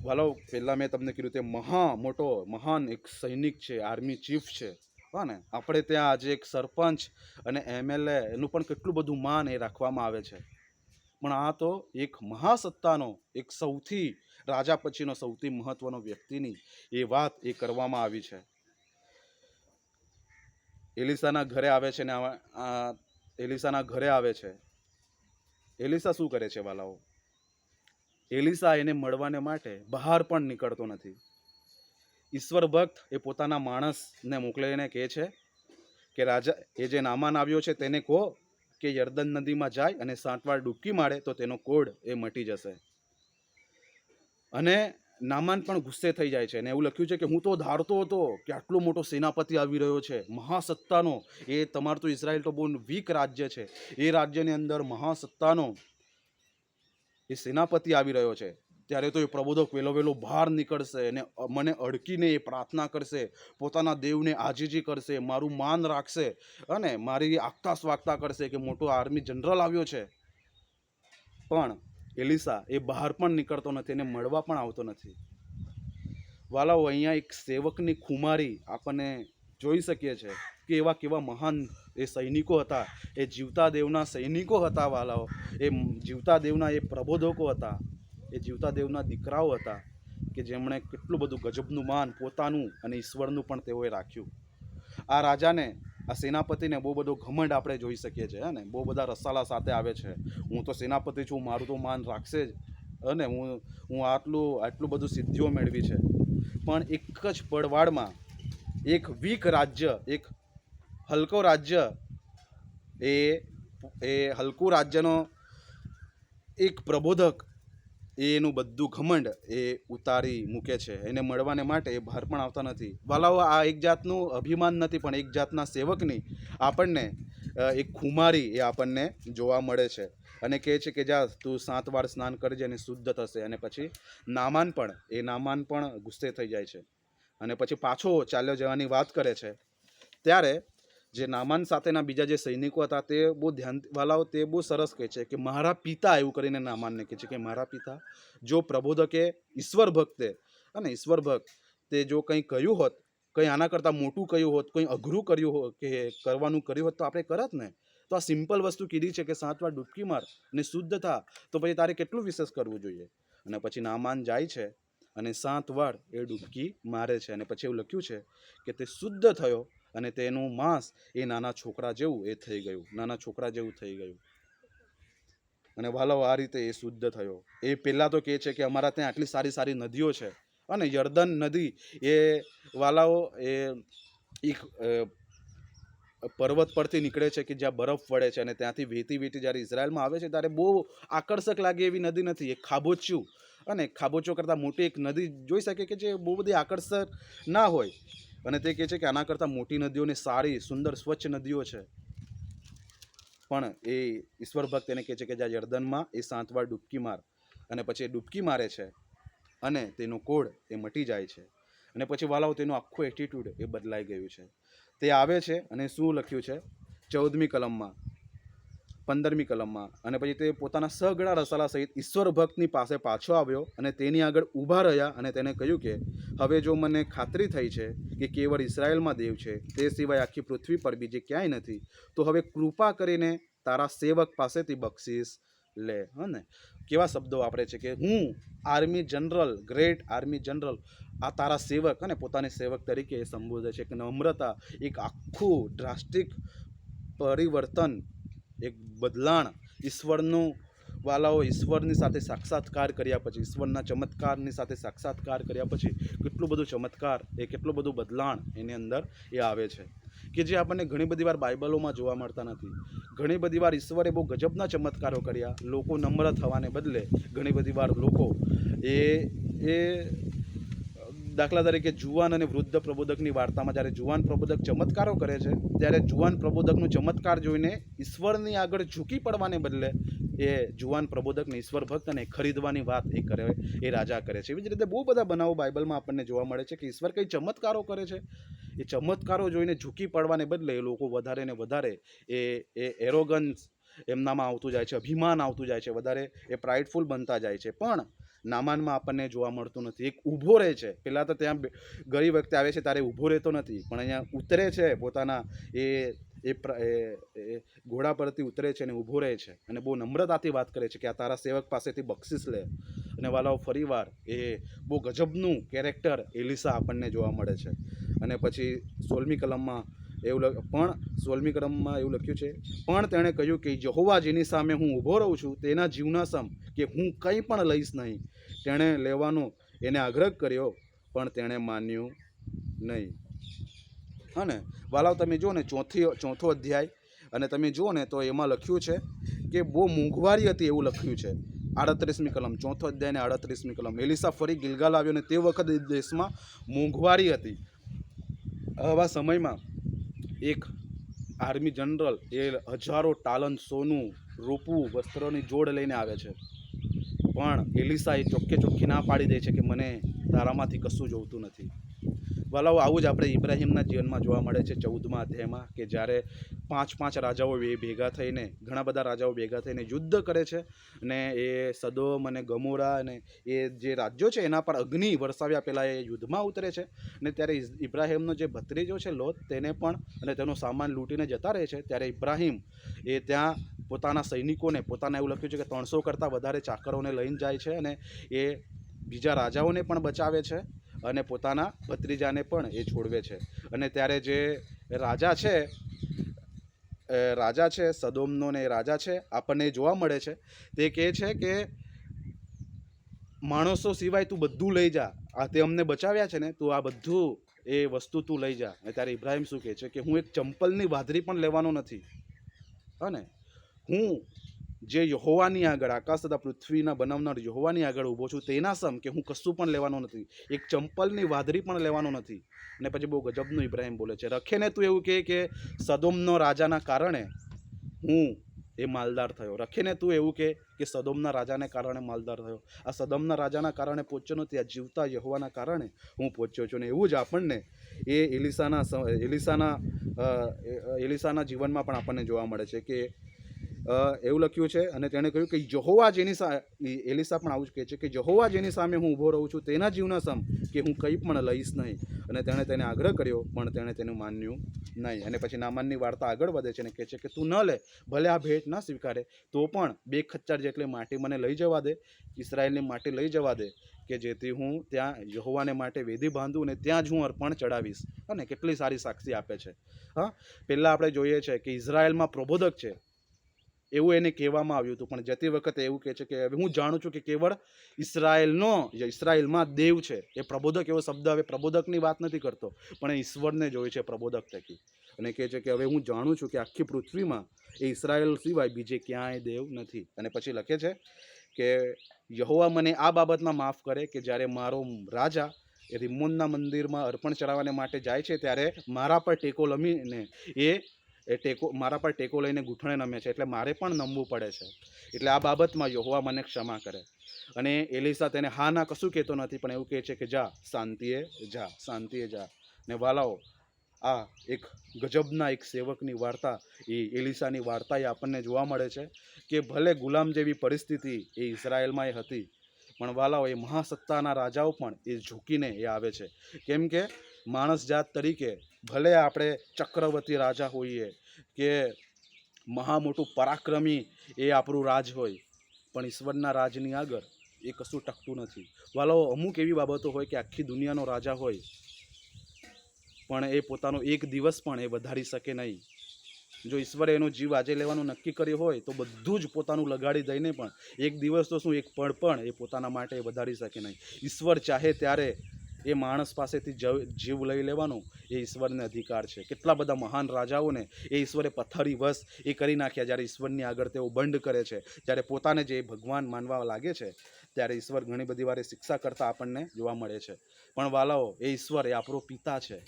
વાલો, પહેલાં મેં તમને કીધું તે મહાન એક સૈનિક છે, આર્મી ચીફ છે. હા ને, આપણે ત્યાં આજે એક સરપંચ અને MLA એનું પણ કેટલું બધું માન એ રાખવામાં આવે છે, પણ આ તો એક મહાસત્તાનો, એક સૌથી રાજા પછીનો સૌથી મહત્વનો વ્યક્તિની એ વાત એ કરવામાં આવી છે. એલિસાના ઘરે આવે છે ને એલિસાના ઘરે આવે છે. એલિસા શું કરે છે વાલાઓ? એલિસા એને મળવાને માટે બહાર પણ નીકળતો નથી. ઈશ્વર ભક્ત એ પોતાના માણસને મોકલીને કહે છે કે રાજા, એ જે નામાન આવ્યો છે તેને કહો કે યર્દન નદીમાં જાય અને 7 વાર ડૂબકી મારે તો તેનો કોડ એ મટી જશે. અને નામાન પણ ગુસ્સે થઈ જાય છે, અને એવું લખ્યું છે કે હું તો ધારતો હતો કે આટલો મોટો સેનાપતિ આવી રહ્યો છે, મહાસત્તાનો. એ તમારું તો ઇઝરાયલ તો બહુ વીક રાજ્ય છે, એ રાજ્યની અંદર મહાસત્તાનો એ સેનાપતિ આવી રહ્યો છે. ત્યારે તો એ પ્રબોધક વહેલો બહાર નીકળશે અને મને અડકીને એ પ્રાર્થના કરશે, પોતાના દેવને આજીજી કરશે, મારું માન રાખશે અને મારી આગતા સ્વાગતા કરશે કે મોટો આર્મી જનરલ આવ્યો છે. પણ એલિસા એ બહાર પણ નીકળતો નથી, એને મળવા પણ આવતો નથી. વાલાઓ, અહીંયા એક સેવકની ખુમારી આપણને જોઈ શકીએ છીએ કે એવા કેવા મહાન એ સૈનિકો હતા, એ જીવતા દેવના સૈનિકો હતા. વાલાઓ, એ જીવતા દેવના એ પ્રબોધકો હતા, એ જીવતા દેવના દીકરાઓ હતા કે જેમણે કેટલું બધું ગજબનું માન પોતાનું અને ઈશ્વરનું પણ તેઓએ રાખ્યું. આ રાજાને, આ સેનાપતિને બહુ બધો ઘમંડ આપણે જોઈ શકીએ છીએ અને બહુ બધા રસાલા સાથે આવે છે. હું તો સેનાપતિ છું, મારું તો માન રાખશે જ અને હું આટલું બધું સિદ્ધિઓ મેળવી છે. પણ એક જ પડવાળમાં એક વીક રાજ્ય, એક હલકો રાજ્ય, એ હલકું રાજ્યનો એક પ્રબોધક એનું બધું ઘમંડ એ ઉતારી મૂકે છે. એને મળવાને માટે એ બહાર પણ આવતા નથી. વાલાઓ, આ એક જાતનું અભિમાન નથી, પણ એક જાતના સેવકની આપણને એક ખુમારી એ આપણને જોવા મળે છે અને કહે છે કે જા તું 7 વાર સ્નાન કરજે અને શુદ્ધ થશે. અને પછી નામાન પણ ગુસ્સે થઈ જાય છે અને પછી પાછો ચાલ્યો જવાની વાત કરે છે. ત્યારે જે નામાન સાથેના બીજા જે સૈનિકો હતા તે બહુ વાલાઓ, તે બહુ સરસ કહે છે કે મારા પિતા, એવું કરીને નામાનને કહે છે કે મારા પિતા. જો પ્રબોધકે ઈશ્વર ભક્તે અને ઈશ્વર ભક્ત તે જો કંઈ કહ્યું હોત, કંઈ આના કરતાં મોટું કહ્યું હોત, કંઈ અઘરું કર્યું હોત કે કરવાનું કર્યું હોત તો આપણે કરત ને. તો આ સિમ્પલ વસ્તુ કીધી છે કે 7 વાર ડૂબકી માર અને શુદ્ધ થા, તો પછી તારે કેટલું વિશેષ કરવું જોઈએ. અને પછી નામાન જાય છે અને 7 વાર એ ડૂબકી મારે છે અને પછી એવું લખ્યું છે કે તે શુદ્ધ થયો અને તેનું માંસ એ નાના છોકરા જેવું થઈ ગયું. અને વાલાઓ, આ રીતે એ શુદ્ધ થયો. એ પહેલાં તો કહે છે કે અમારા ત્યાં આટલી સારી સારી નદીઓ છે અને યર્દન નદી એ વાલાઓ એ એક પર્વત પરથી નીકળે છે કે જ્યાં બરફ પડે છે અને ત્યાંથી વહેતી જ્યારે ઇઝરાયલમાં આવે છે ત્યારે બહુ આકર્ષક લાગે એવી નદી નથી. એક ખાબોચિયું, અને ખાબોચિયો કરતાં મોટી એક નદી જોઈ શકે કે જે બહુ બધી આકર્ષક ના હોય. અને તે કહે છે કે આના કરતાં મોટી નદીઓને સારી સુંદર સ્વચ્છ નદીઓ છે. પણ એ ઈશ્વર ભક્ત એને કહે છે કે જ્યાં યર્દનમાં એ 7 વાર ડૂબકી માર. અને પછી એ ડૂબકી મારે છે અને તેનો કોડ એ મટી જાય છે. અને પછી વાલાઓ, તેનું આખું એટીટ્યૂડ એ બદલાઈ ગયું છે. તે આવે છે અને શું લખ્યું છે 14મી કલમમાં, 15મી કલમમાં, અને પછી તે પોતાના સગળા રસાલા સહિત ઈશ્વર ભક્તની પાસે પાછો આવ્યો અને તેની આગળ ઊભા રહ્યા અને તેને કહ્યું કે હવે જો મને ખાતરી થઈ છે કે કેવળ ઇઝરાયલમાં દેવ છે, તે સિવાય આખી પૃથ્વી પર બીજે ક્યાંય નથી, તો હવે કૃપા કરીને તારા સેવક પાસેથી બક્ષિસ લે. ને કેવા શબ્દો વાપરે છે કે હું army general, great army general, આ તારા સેવક, અને પોતાને સેવક તરીકે એ સંબોધે છે. એક નમ્રતા, એક આખું ડ્રાસ્ટિક પરિવર્તન, એક બદલાણ ઈશ્વરનું. વાલાઓ, ઈશ્વરની સાથે સાક્ષાત્કાર કર્યા પછી, ઈશ્વરના ચમત્કારની સાથે સાક્ષાત્કાર કર્યા પછી કેટલું બધું ચમત્કાર, એ કેટલું બધું બદલાણ એની અંદર એ આવે છે કે જે આપણને ઘણી બધી વાર બાઇબલોમાં જોવા મળતા નથી. ઘણી બધી વાર ઈશ્વરે બહુ ગજબના ચમત્કારો કર્યા. લોકો નમ્ર થવાને બદલે ઘણી બધી વાર લોકો એ દાખલા તરીકે જુવાન અને વૃદ્ધ પ્રબોધકની વાર્તામાં જ્યારે જુવાન પ્રબોધક ચમત્કારો કરે છે ત્યારે જુવાન પ્રબોધકનું ચમત્કાર જોઈને ઈશ્વરની આગળ ઝૂકી પડવાને બદલે એ જુવાન પ્રબોધકને ઈશ્વર ભક્તને ખરીદવાની વાત એ રાજા કરે છે. એવી જ રીતે બહુ બધા બનાવો બાઇબલમાં આપણને જોવા મળે છે કે ઈશ્વર કંઈ ચમત્કારો કરે છે, એ ચમત્કારો જોઈને ઝૂકી પડવાને બદલે એ લોકો વધારે ને વધારે એ એરોગન્સ એમનામાં આવતું જાય છે, અભિમાન આવતું જાય છે, વધારે એ પ્રાઇડફુલ બનતા જાય છે. પણ નામાનમાં આપણને જોવા મળતું નથી. એક ઊભો રહે છે. પહેલાં તો ત્યાં ગઈ વખતે આવે છે ત્યારે ઊભો રહેતો નથી, પણ અહીંયા ઉતરે છે, પોતાના એ ઘોડા પરથી ઉતરે છે અને ઊભો રહે છે અને બહુ નમ્રતાથી વાત કરે છે કે આ તારા સેવક પાસેથી બક્ષિસ લે. અને વાલાઓ, ફરીવાર એ બહુ ગજબનું કેરેક્ટર એલિસા આપણને જોવા મળે છે. અને પછી 16મી કલમમાં એવું લખ્યું છે, પણ તેણે કહ્યું કે યહોવા જેની સામે હું ઊભો રહું છું તેના જીવના સમ કે હું કંઈ પણ લઈશ નહીં. તેણે લેવાનો એને આગ્રહ કર્યો પણ તેણે માન્યું નહીં. હા ને વાલાઓ, તમે જુઓ ને ચોથો અધ્યાય અને તમે જુઓ ને તો એમાં લખ્યું છે કે બહુ મોંઘવારી હતી એવું લખ્યું છે. 38મી કલમ, ચોથો અધ્યાય ને 38મી કલમ. એલિસા ફરી ગિલગાલ આવ્યો અને તે વખતે દેશમાં મોંઘવારી હતી. આવા સમયમાં એક આર્મી જનરલ એ 1000 ટાલન્ટ સોનું, રૂપું, વસ્ત્રોની જોડ લઈને આવે છે પણ એલિસા એ ચોખ્ખી ના પાડી દે છે કે મને તારામાંથી કશું જોઈતું નથી. વાલાઓ, આવું જ આપણે ઇબ્રાહિમના જીવનમાં જોવા મળે છે 14મા અધ્યાયમાં, કે જ્યારે પાંચ રાજાઓ ભેગા થઈને, ઘણા બધા રાજાઓ ભેગા થઈને યુદ્ધ કરે છે અને એ સદોમ અને ગમોરા અને એ જે રાજ્યો છે એના પર અગ્નિ વરસાવ્યા પહેલાં એ યુદ્ધમાં ઉતરે છે. અને ત્યારે ઇબ્રાહિમનો જે ભત્રીજો છે લોત, તેને પણ અને તેનો સામાન લૂંટીને જતા રહે છે. ત્યારે ઇબ્રાહિમ એ ત્યાં પોતાના સૈનિકોને, પોતાને એવું લખ્યું છે કે 300 કરતાં વધારે ચાકરોને લઈને જાય છે અને એ બીજા રાજાઓને પણ બચાવે છે અને પોતાના ભત્રીજાને પણ એ છોડવે છે. અને ત્યારે જે રાજા છે સદોમનો ને રાજા છે, આપણને જોવા મળે છે, તે કહે છે કે માણસો સિવાય તું બધું લઈ જા, આ તે અમને બચાવ્યા છે ને, તું આ બધું એ વસ્તુ તું લઈ જા. અને ત્યારે ઇબ્રાહિમ શું કહે છે કે હું એક ચંપલની વાદરી પણ લેવાનો નથી, અને હું જે યહોવાની આગળ, આકાશ તથા પૃથ્વીના બનાવનાર યહોવાની આગળ ઊભો છું તેના સમ કે હું કશું પણ લેવાનો નથી, એક ચંપલની વાદરી પણ લેવાનો નથી. અને પછી બહુ ગજબનું ઇબ્રાહિમ બોલે છે, રખેને તું એવું કહે કે સદોમનો રાજાના કારણે હું એ માલદાર થયો. રખીને તું એવું કે સદોમના રાજાને કારણે માલદાર થયો. આ સદોમના રાજાના કારણે પહોંચ્યો નથી, આ જીવતા યહોવાના કારણે હું પહોંચ્યો છું. ને એવું જ આપણને એ એલિસાના જીવનમાં પણ આપણને જોવા મળે છે કે એવું લખ્યું છે. અને તેણે કહ્યું કે યહોવા જેની એલિસા પણ આવું જ કહે છે કે યહોવા જેની સામે હું ઊભો રહું છું તેના જીવના સમ કે હું કંઈ પણ લઈશ નહીં. અને તેણે તેને આગ્રહ કર્યો પણ તેણે તેનું માન્યું નહીં. અને પછી નામાનની વાર્તા આગળ વધે છે અને કહે છે કે તું ન લે, ભલે આ ભેટ ના સ્વીકારે તો પણ 2 ખચ્ચર જેટલી માટી મને લઈ જવા દે, ઇસરાયેલની માટી લઈ જવા દે, કે જેથી હું ત્યાં યહોવાને માટે વેદી બાંધું અને ત્યાં જ હું અર્પણ ચડાવીશ. અને કેટલી સારી સાક્ષી આપે છે. હા, પહેલાં આપણે જોઈએ છે કે ઇઝરાયલમાં પ્રબોધક છે એવું એને કહેવામાં આવ્યું હતું, પણ જતી વખતે એવું કહે છે કે હવે હું જાણું છું કે કેવળ ઇસરાયેલમાં દેવ છે. એ પ્રબોધક એવો શબ્દ હવે પ્રબોધકની વાત નથી કરતો, પણ એ ઈશ્વરને જોઈ છે પ્રબોધક થકી. અને કહે છે કે હવે હું જાણું છું કે આખી પૃથ્વીમાં એ ઇસરાયેલ સિવાય બીજે ક્યાંય દેવ નથી. અને પછી લખે છે કે યહોવા મને આ બાબતમાં માફ કરે કે જ્યારે મારો રાજા એ રિમ્મોનના મંદિરમાં અર્પણ ચડાવવાને માટે જાય છે ત્યારે મારા પર ટેકો લમીને મારા પર ટેકો લઈને ઘૂંટણે નમે છે, એટલે મારે પણ નમવું પડે છે. એટલે આ બાબતમાં યહોવા મને ક્ષમા કરે. અને એલિસા તેને હા ના કશું કહેતો નથી, પણ એવું કહે છે કે જા, શાંતિએ જા. ને વાલાઓ, આ એક ગજબના એક સેવકની વાર્તા, એ એલિસાની વાર્તા એ આપણને જોવા મળે છે કે ભલે ગુલામ જેવી પરિસ્થિતિ એ ઇઝરાયેલમાં એ હતી, પણ વાલાઓ, એ મહાસત્તાના રાજાઓ પણ એ ઝૂકીને એ આવે છે. કેમ કે માણસ જાત તરીકે ભલે આપણે ચક્રવર્તી રાજા હોઈએ કે મહા મોટું પરાક્રમી એ આપણું રાજ હોય, પણ ઈશ્વરના રાજની આગળ એ કશું ટકતું નથી. વાલાઓ, અમુક એવી બાબતો હોય કે આખી દુનિયાનો રાજા હોય પણ એ પોતાનો એક દિવસ પણ એ વધારી શકે નહીં. જો ઈશ્વરે એનો જીવ આજે લેવાનું નક્કી કર્યું હોય તો બધું જ પોતાનું લગાડી દઈને પણ એક દિવસ તો શું, એક પળ પણ એ પોતાના માટે વધારી શકે નહીં. ઈશ્વર ચાહે ત્યારે એ માણસ પાસેથી જીવ લઈ લેવાનો એ ઈશ્વરને અધિકાર છે. કેટલા બધા મહાન રાજાઓને એ ઈશ્વરે પથ્થરી વશ એ કરી નાખ્યા. જ્યારે ઈશ્વરની આગળ તેઓ બંધ કરે છે, જ્યારે પોતાને જે ભગવાન માનવા લાગે છે, ત્યારે ઈશ્વર ઘણી બધી વાર શિક્ષા કરતા આપણને જોવા મળે છે. પણ વાલાઓ, એ ઈશ્વર એ આપણો પિતા છે.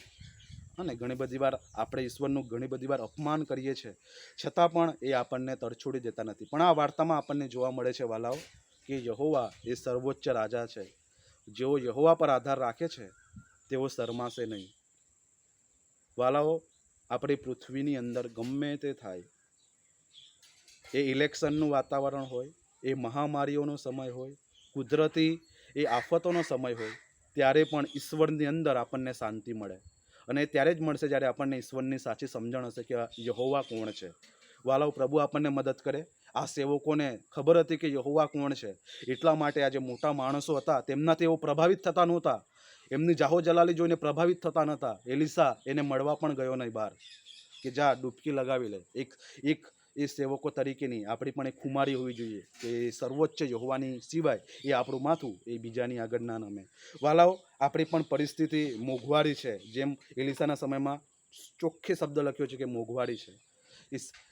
અને ઘણી બધી વાર આપણે ઈશ્વરનું ઘણી બધી વાર અપમાન કરીએ છીએ, છતાં પણ એ આપણને તરછોડી દેતા નથી. પણ આ વાર્તામાં આપણને જોવા મળે છે વાલાઓ કે યહોવા એ સર્વોચ્ચ રાજા છે. જેઓ યહોવા પર આધાર રાખે છે તેઓ શરમાશે નહીં. વાલાઓ, આપણી પૃથ્વીની અંદર ગમે તે થાય, એ ઇલેક્શનનું વાતાવરણ હોય, એ મહામારીઓનો સમય હોય, કુદરતી એ આફતોનો સમય હોય, ત્યારે પણ ઈશ્વરની અંદર આપણને શાંતિ મળે. અને ત્યારે જ મળશે જ્યારે આપણને ઈશ્વરની સાચી સમજણ હશે કે યહોવા કોણ છે. વાલાઓ, પ્રભુ આપણને મદદ કરે. આ સેવકોને ખબર હતી કે યહોવા કોણ છે, એટલા માટે આ જે મોટા માણસો હતા તેમનાથી એઓ પ્રભાવિત થતા નહોતા, એમની જાહો જલાલી જોઈને પ્રભાવિત થતા નહોતા. એલિસા એને મળવા પણ ગયો નહીં બહાર કે જા ડૂબકી લગાવી લે. એક એ સેવકો તરીકેની આપણી પણ એક ખુમારી હોવી જોઈએ કે સર્વોચ્ચ યહોવાની સિવાય એ આપણું માથું એ બીજાની આગળ ના નમે. વાલાઓ, આપણી પણ પરિસ્થિતિ મોંઘવારી છે. જેમ એલિસાના સમયમાં ચોખ્ખે શબ્દ લખ્યો છે કે મોંઘવારી છે.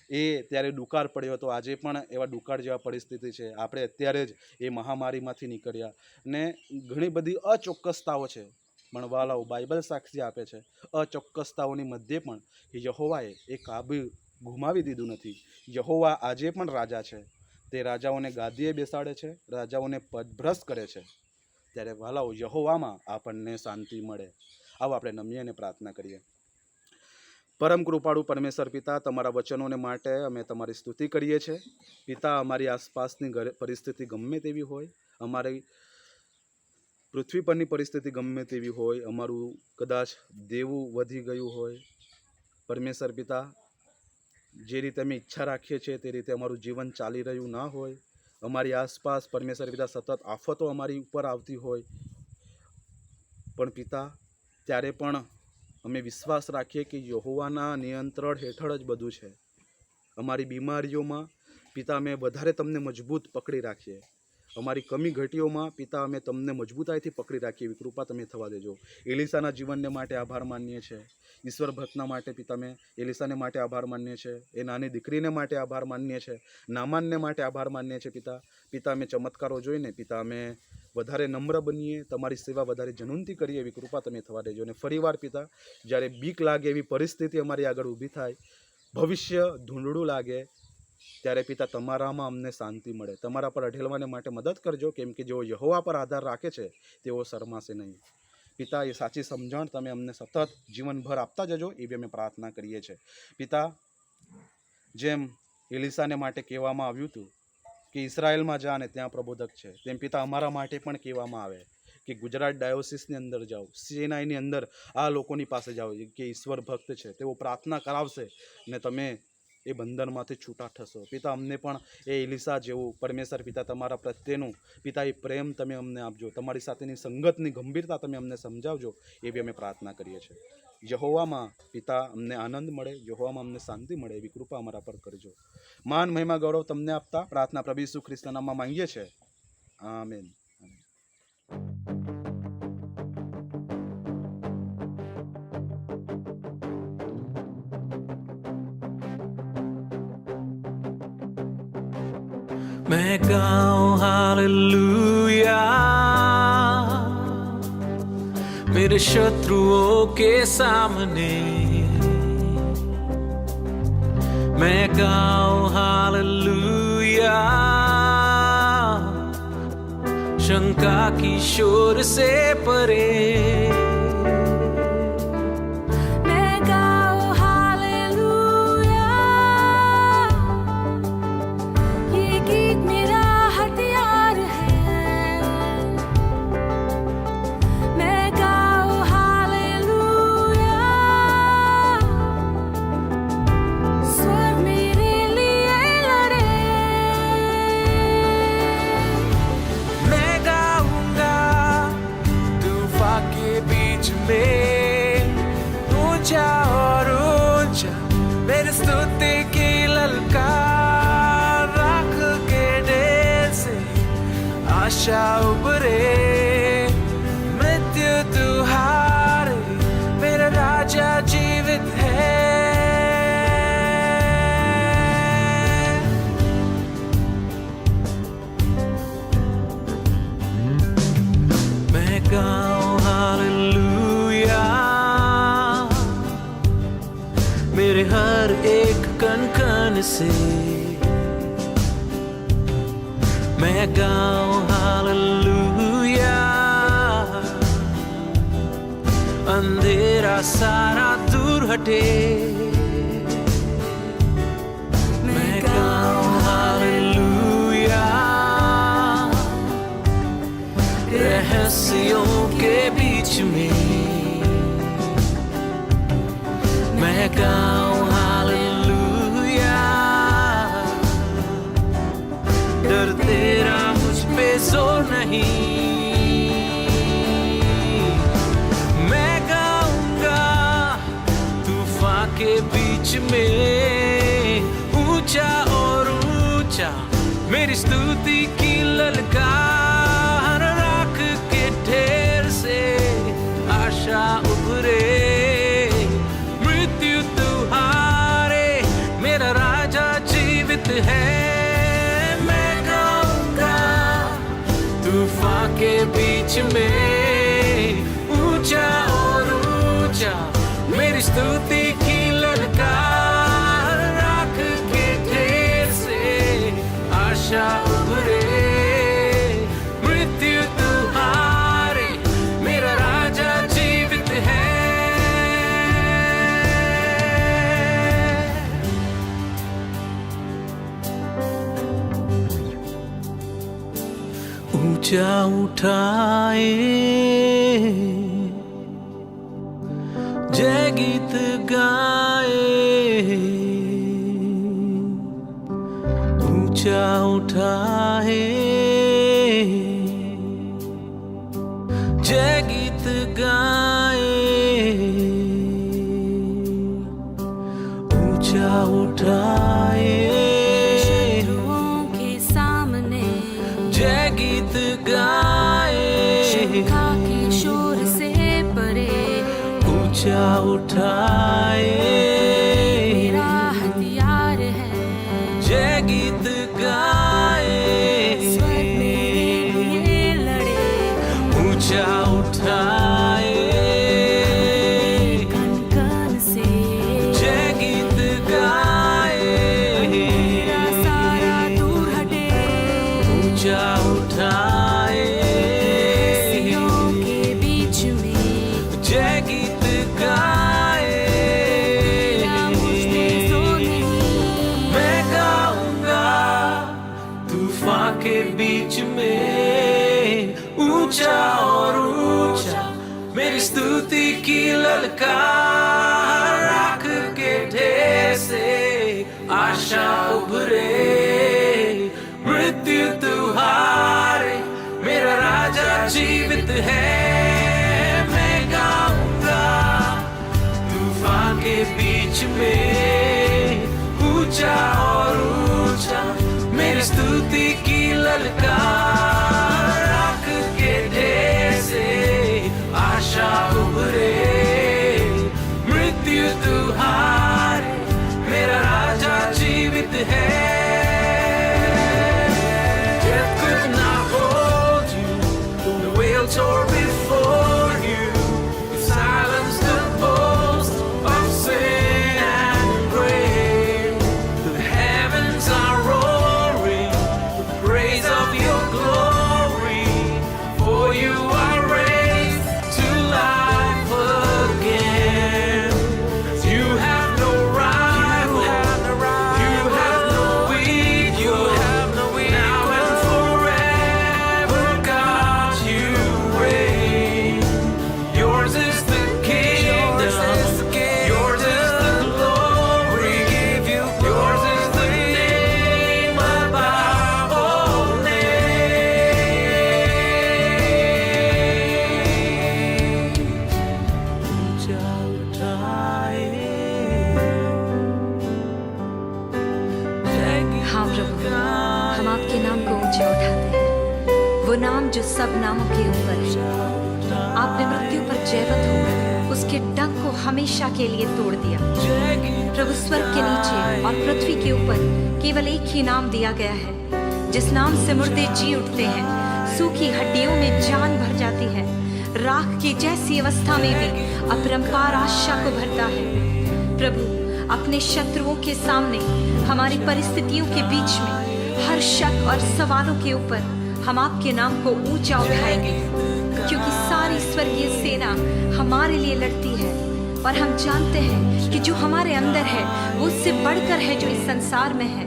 એ ત્યારે દુકાળ પડ્યો હતો, આજે પણ એવા દુકાળ જેવા પરિસ્થિતિ છે. આપણે અત્યારે જ એ મહામારીમાંથી નીકળ્યા ને ઘણી બધી અચોક્કસતાઓ છે. પણ વાલાઓ, બાઇબલ સાક્ષી આપે છે અચોક્કસતાઓની મધ્યે પણ યહોવાએ એ કાબુ ગુમાવી દીધું નથી. યહોવા આજે પણ રાજા છે. તે રાજાઓને ગાદીએ બેસાડે છે, રાજાઓને પદભ્રષ્ટ કરે છે, ત્યારે વાલાઓ યહોવામાં આપણને શાંતિ મળે. આવો આપણે નમીએ અને પ્રાર્થના કરીએ. પરમ કૃપાળુ પરમેશ્વર પિતા, તમારા વચનોને માટે અમે તમારી સ્તુતિ કરીએ છીએ. પિતા, અમારી આસપાસની પરિસ્થિતિ ગમે તેવી હોય, અમારી પૃથ્વી પરની પરિસ્થિતિ ગમે તેવી હોય, અમારું કદાચ દેવું વધી ગયું હોય, પરમેશ્વર પિતા, જે રીતે અમે ઈચ્છા રાખીએ છીએ તે રીતે અમારું જીવન ચાલી રહ્યું ના હોય, અમારી આસપાસ પરમેશ્વર પિતા સતત આફતો અમારી ઉપર આવતી હોય, પણ પિતા ત્યારે પણ અમે વિશ્વાસ રાખીએ કે યહોવાના નિયંત્રણ હેઠળ જ બધું છે. અમારી બીમારીઓમાં પિતા અમે વધારે તમને મજબૂત પકડી રાખીએ, અમારી કમી ઘટીઓમાં પિતા અમે તમને મજબૂતાઈથી પકડી રાખીએ એવી કૃપા તમે થવા દેજો. એલિસાના જીવનને માટે આભાર માનીએ છીએ, ઈશ્વર ભક્તના માટે પિતા અમે એલિસાને માટે આભાર માનીએ છીએ, એ નાની દીકરીને માટે આભાર માનીએ છીએ, નામાનને માટે આભાર માનીએ છીએ. પિતા અમે ચમત્કારો જોઈને પિતા અમે વધારે નમ્ર બનીએ, તમારી સેવા વધારે જનૂનથી કરીએ એવી કૃપા તમે થવા દેજો. અને ફરીવાર પિતા, જ્યારે બીક લાગે એવી પરિસ્થિતિ અમારી આગળ ઊભી થાય, ભવિષ્ય ધૂંધળું લાગે, ત્યારે પિતા તમારામાં અમને શાંતિ મળે. તમારા પર અઢેલવાને માટે મદદ કરજો, કેમ કે જેઓ યહોવા પર આધાર રાખે છે તેઓ શરમાશે નહીં. પિતા, એ સાચી સમજણ તમે અમને સતત જીવનભર આપતા જજો એવી અમે પ્રાર્થના કરીએ છીએ. પિતા, જેમ એલિસાને માટે કહેવામાં આવ્યું હતું કે ઇઝરાયલમાં જા અને ત્યાં પ્રબોધક છે, તેમ પિતા અમારા માટે પણ કહેવામાં આવે કે ગુજરાત ડાયોસિસની અંદર જાઓ, સેનાઈની અંદર આ લોકોની પાસે જાઓ કે ઈશ્વર ભક્ત છે, તેઓ પ્રાર્થના કરાવશે ને તમે એ બંધનમાંથી છૂટા થશો. પિતા, અમને પણ એ એલિસા જેવું પરમેશ્વર પિતા તમારા પ્રત્યેનું પિતા એ પ્રેમ તમે અમને આપજો, તમારી સાથેની સંગતની ગંભીરતા તમે અમને સમજાવજો એવી અમે પ્રાર્થના કરીએ છીએ. યહોવામાં પિતા અમને આનંદ મળે, યહોવામાં અમને શાંતિ મળે એવી કૃપા અમારા પર કરજો. માન મહિમા ગૌરવ તમને આપતા પ્રાર્થના પ્રભુ ઈસુ ખ્રિસ્તના નામમાં માંગીએ છીએ. આમેન. मैं गाऊं हालेलुया मेरे शत्रुओं के सामने, मैं गाऊं हालेलुया शंका की शोर से परे, आशा उभरे मृत्यु तुहारे, मेरा राजा जीवित है. मैं गाऊं हालेलुया मेरे हर एक कण कण से, मैं गाऊं हालेलुया अंधेरा सारा दूर हटे, मैं गाऊं हालेलुया रहस्यों के बीच में, मैं गाऊं हालेलुया डर तेरा मुझ पे जोर नहीं, मैं गाऊंगा तूफान के बीच में ऊंचा और ऊंचा मेरी स्तुति की ललकार, राख के ढेर से आशा उभरे मृत्यु तुहारे, मेरा राजा जीवित है. तूफान के बीच में ऊंचा और ऊंचा मेरी स्तुति की ललकार, राख के ढेर से आशा ऊंचा उठाए, जय गीत गाए, ऊंचा उठाए, जय गीत गाए, ऊंचा उठाए, शत्रुओं के सामने जय गीत गाए, शंखा के शोर से परे ऊंचा उठाए, मेरा हथियार है, जय गीत गाए, स्वर्ग मेरे लिए लड़े, ऊंचा उठाए, कण कण से जय गीत गाए, मेरा सारा दूर हटे, ऊंचा उठाए, सियों के बीच में जय गीत गाए, क्या मुझ पे जोर नहीं, मैं गाऊंगा तूफान के बीच में, ऊंचा और ऊंचा मेरी स्तुति की ललकार, राख के ढेर से आशा उभरे, मृत्यु तू हारे, मेरा राजा जीवित है, मैं गाऊंगा तूफान के बीच में, ऊंचा और ऊंचा मेरी स्तुति की ललकार, राख के ढेर से आशा उभरे, मृत्यु तू हारे, मेरा राजा जीवित है, death could not hold you, the whale tore before you, you silenced the boast of sin and grave, the heavens are roaring with praise of your glory, for you are raised to life again, you have no rival, you have no equal, now and forever God you reign, yours is the kingdom, yours is the glory, yours is the name above all names. ऊंचा उठाए, हाँ प्रभु, हम आपके नाम को ऊंचे उठाते हैं, वो नाम जो सब नामों के ऊपर है। आपने मृत्यु पर जयवंत होकर उसके डंक को हमेशा के लिए तोड़ दिया। प्रभु, स्वर्ग के नीचे और पृथ्वी के ऊपर केवल एक ही नाम दिया गया है, जिस नाम से मुर्दे जी उठते हैं, सूखी हड्डियों में जान भर जाती है, राख की जैसी अवस्था में भी अपरंपार आशा को भरता है। प्रभु, अपने शत्रुओं के सामने, हमारी परिस्थितियों के बीच में, हर शक और सवालों के ऊपर हम आपके नाम को ऊंचा उठाएंगे, क्योंकि सारी स्वर्गीय सेना हमारे लिए लड़ती है और हम जानते हैं कि जो हमारे अंदर है वो उससे बढ़कर है जो इस संसार में है,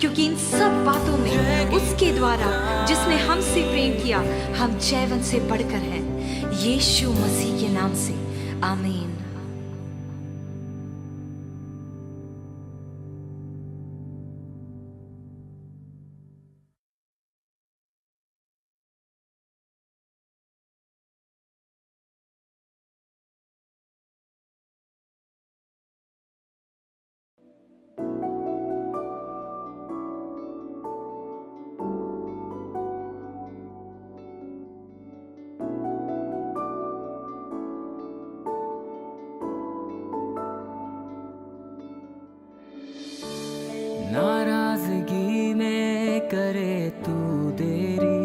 क्योंकि इन सब बातों में उसके द्वारा जिसने हमसे प्रेम किया हम जयवंत से बढ़कर हैं। यीशु मसीह के नाम से आमीन। नाराजगी में करे तू देरी,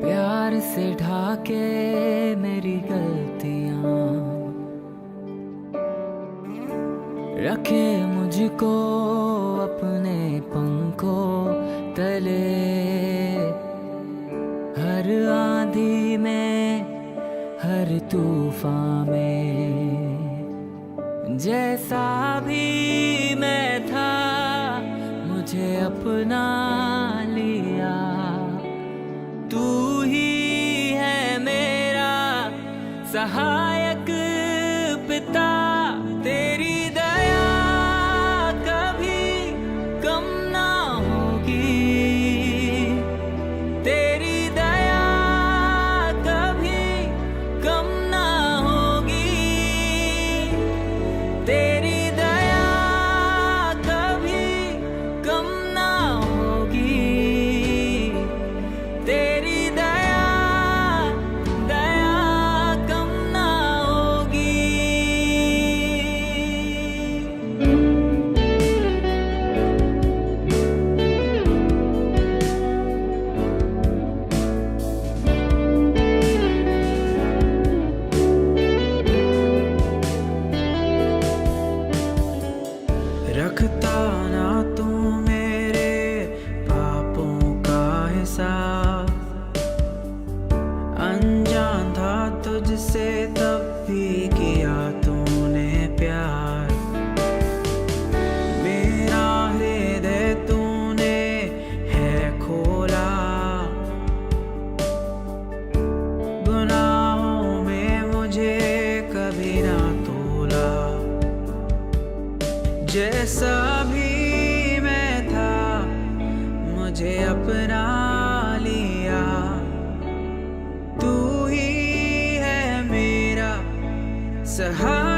प्यार से ढाके मेरी गलतियां, रखे मुझको अपने पंखों तले, हर आंधी में हर तूफान में, जैसा भी मैं था मुझे अपना ले तू ही है मेरा सहायक पिता। तेरी दया कभी कम ना होगी, तेरी दया कभी कम ना होगी, तेरी दया कभी कम ना होगी, तेरी दया कम ना होगी। रखता ना तू मेरे पापों का हिसाब, अनजान था तुझसे तब भी किया तूने प्यार। मेरा हृदय तूने है खोला, गुनाहों में मुझे कभी ना तोला। जैसा भी मैं था मुझे अपना लिया, तू ही है मेरा सहारा।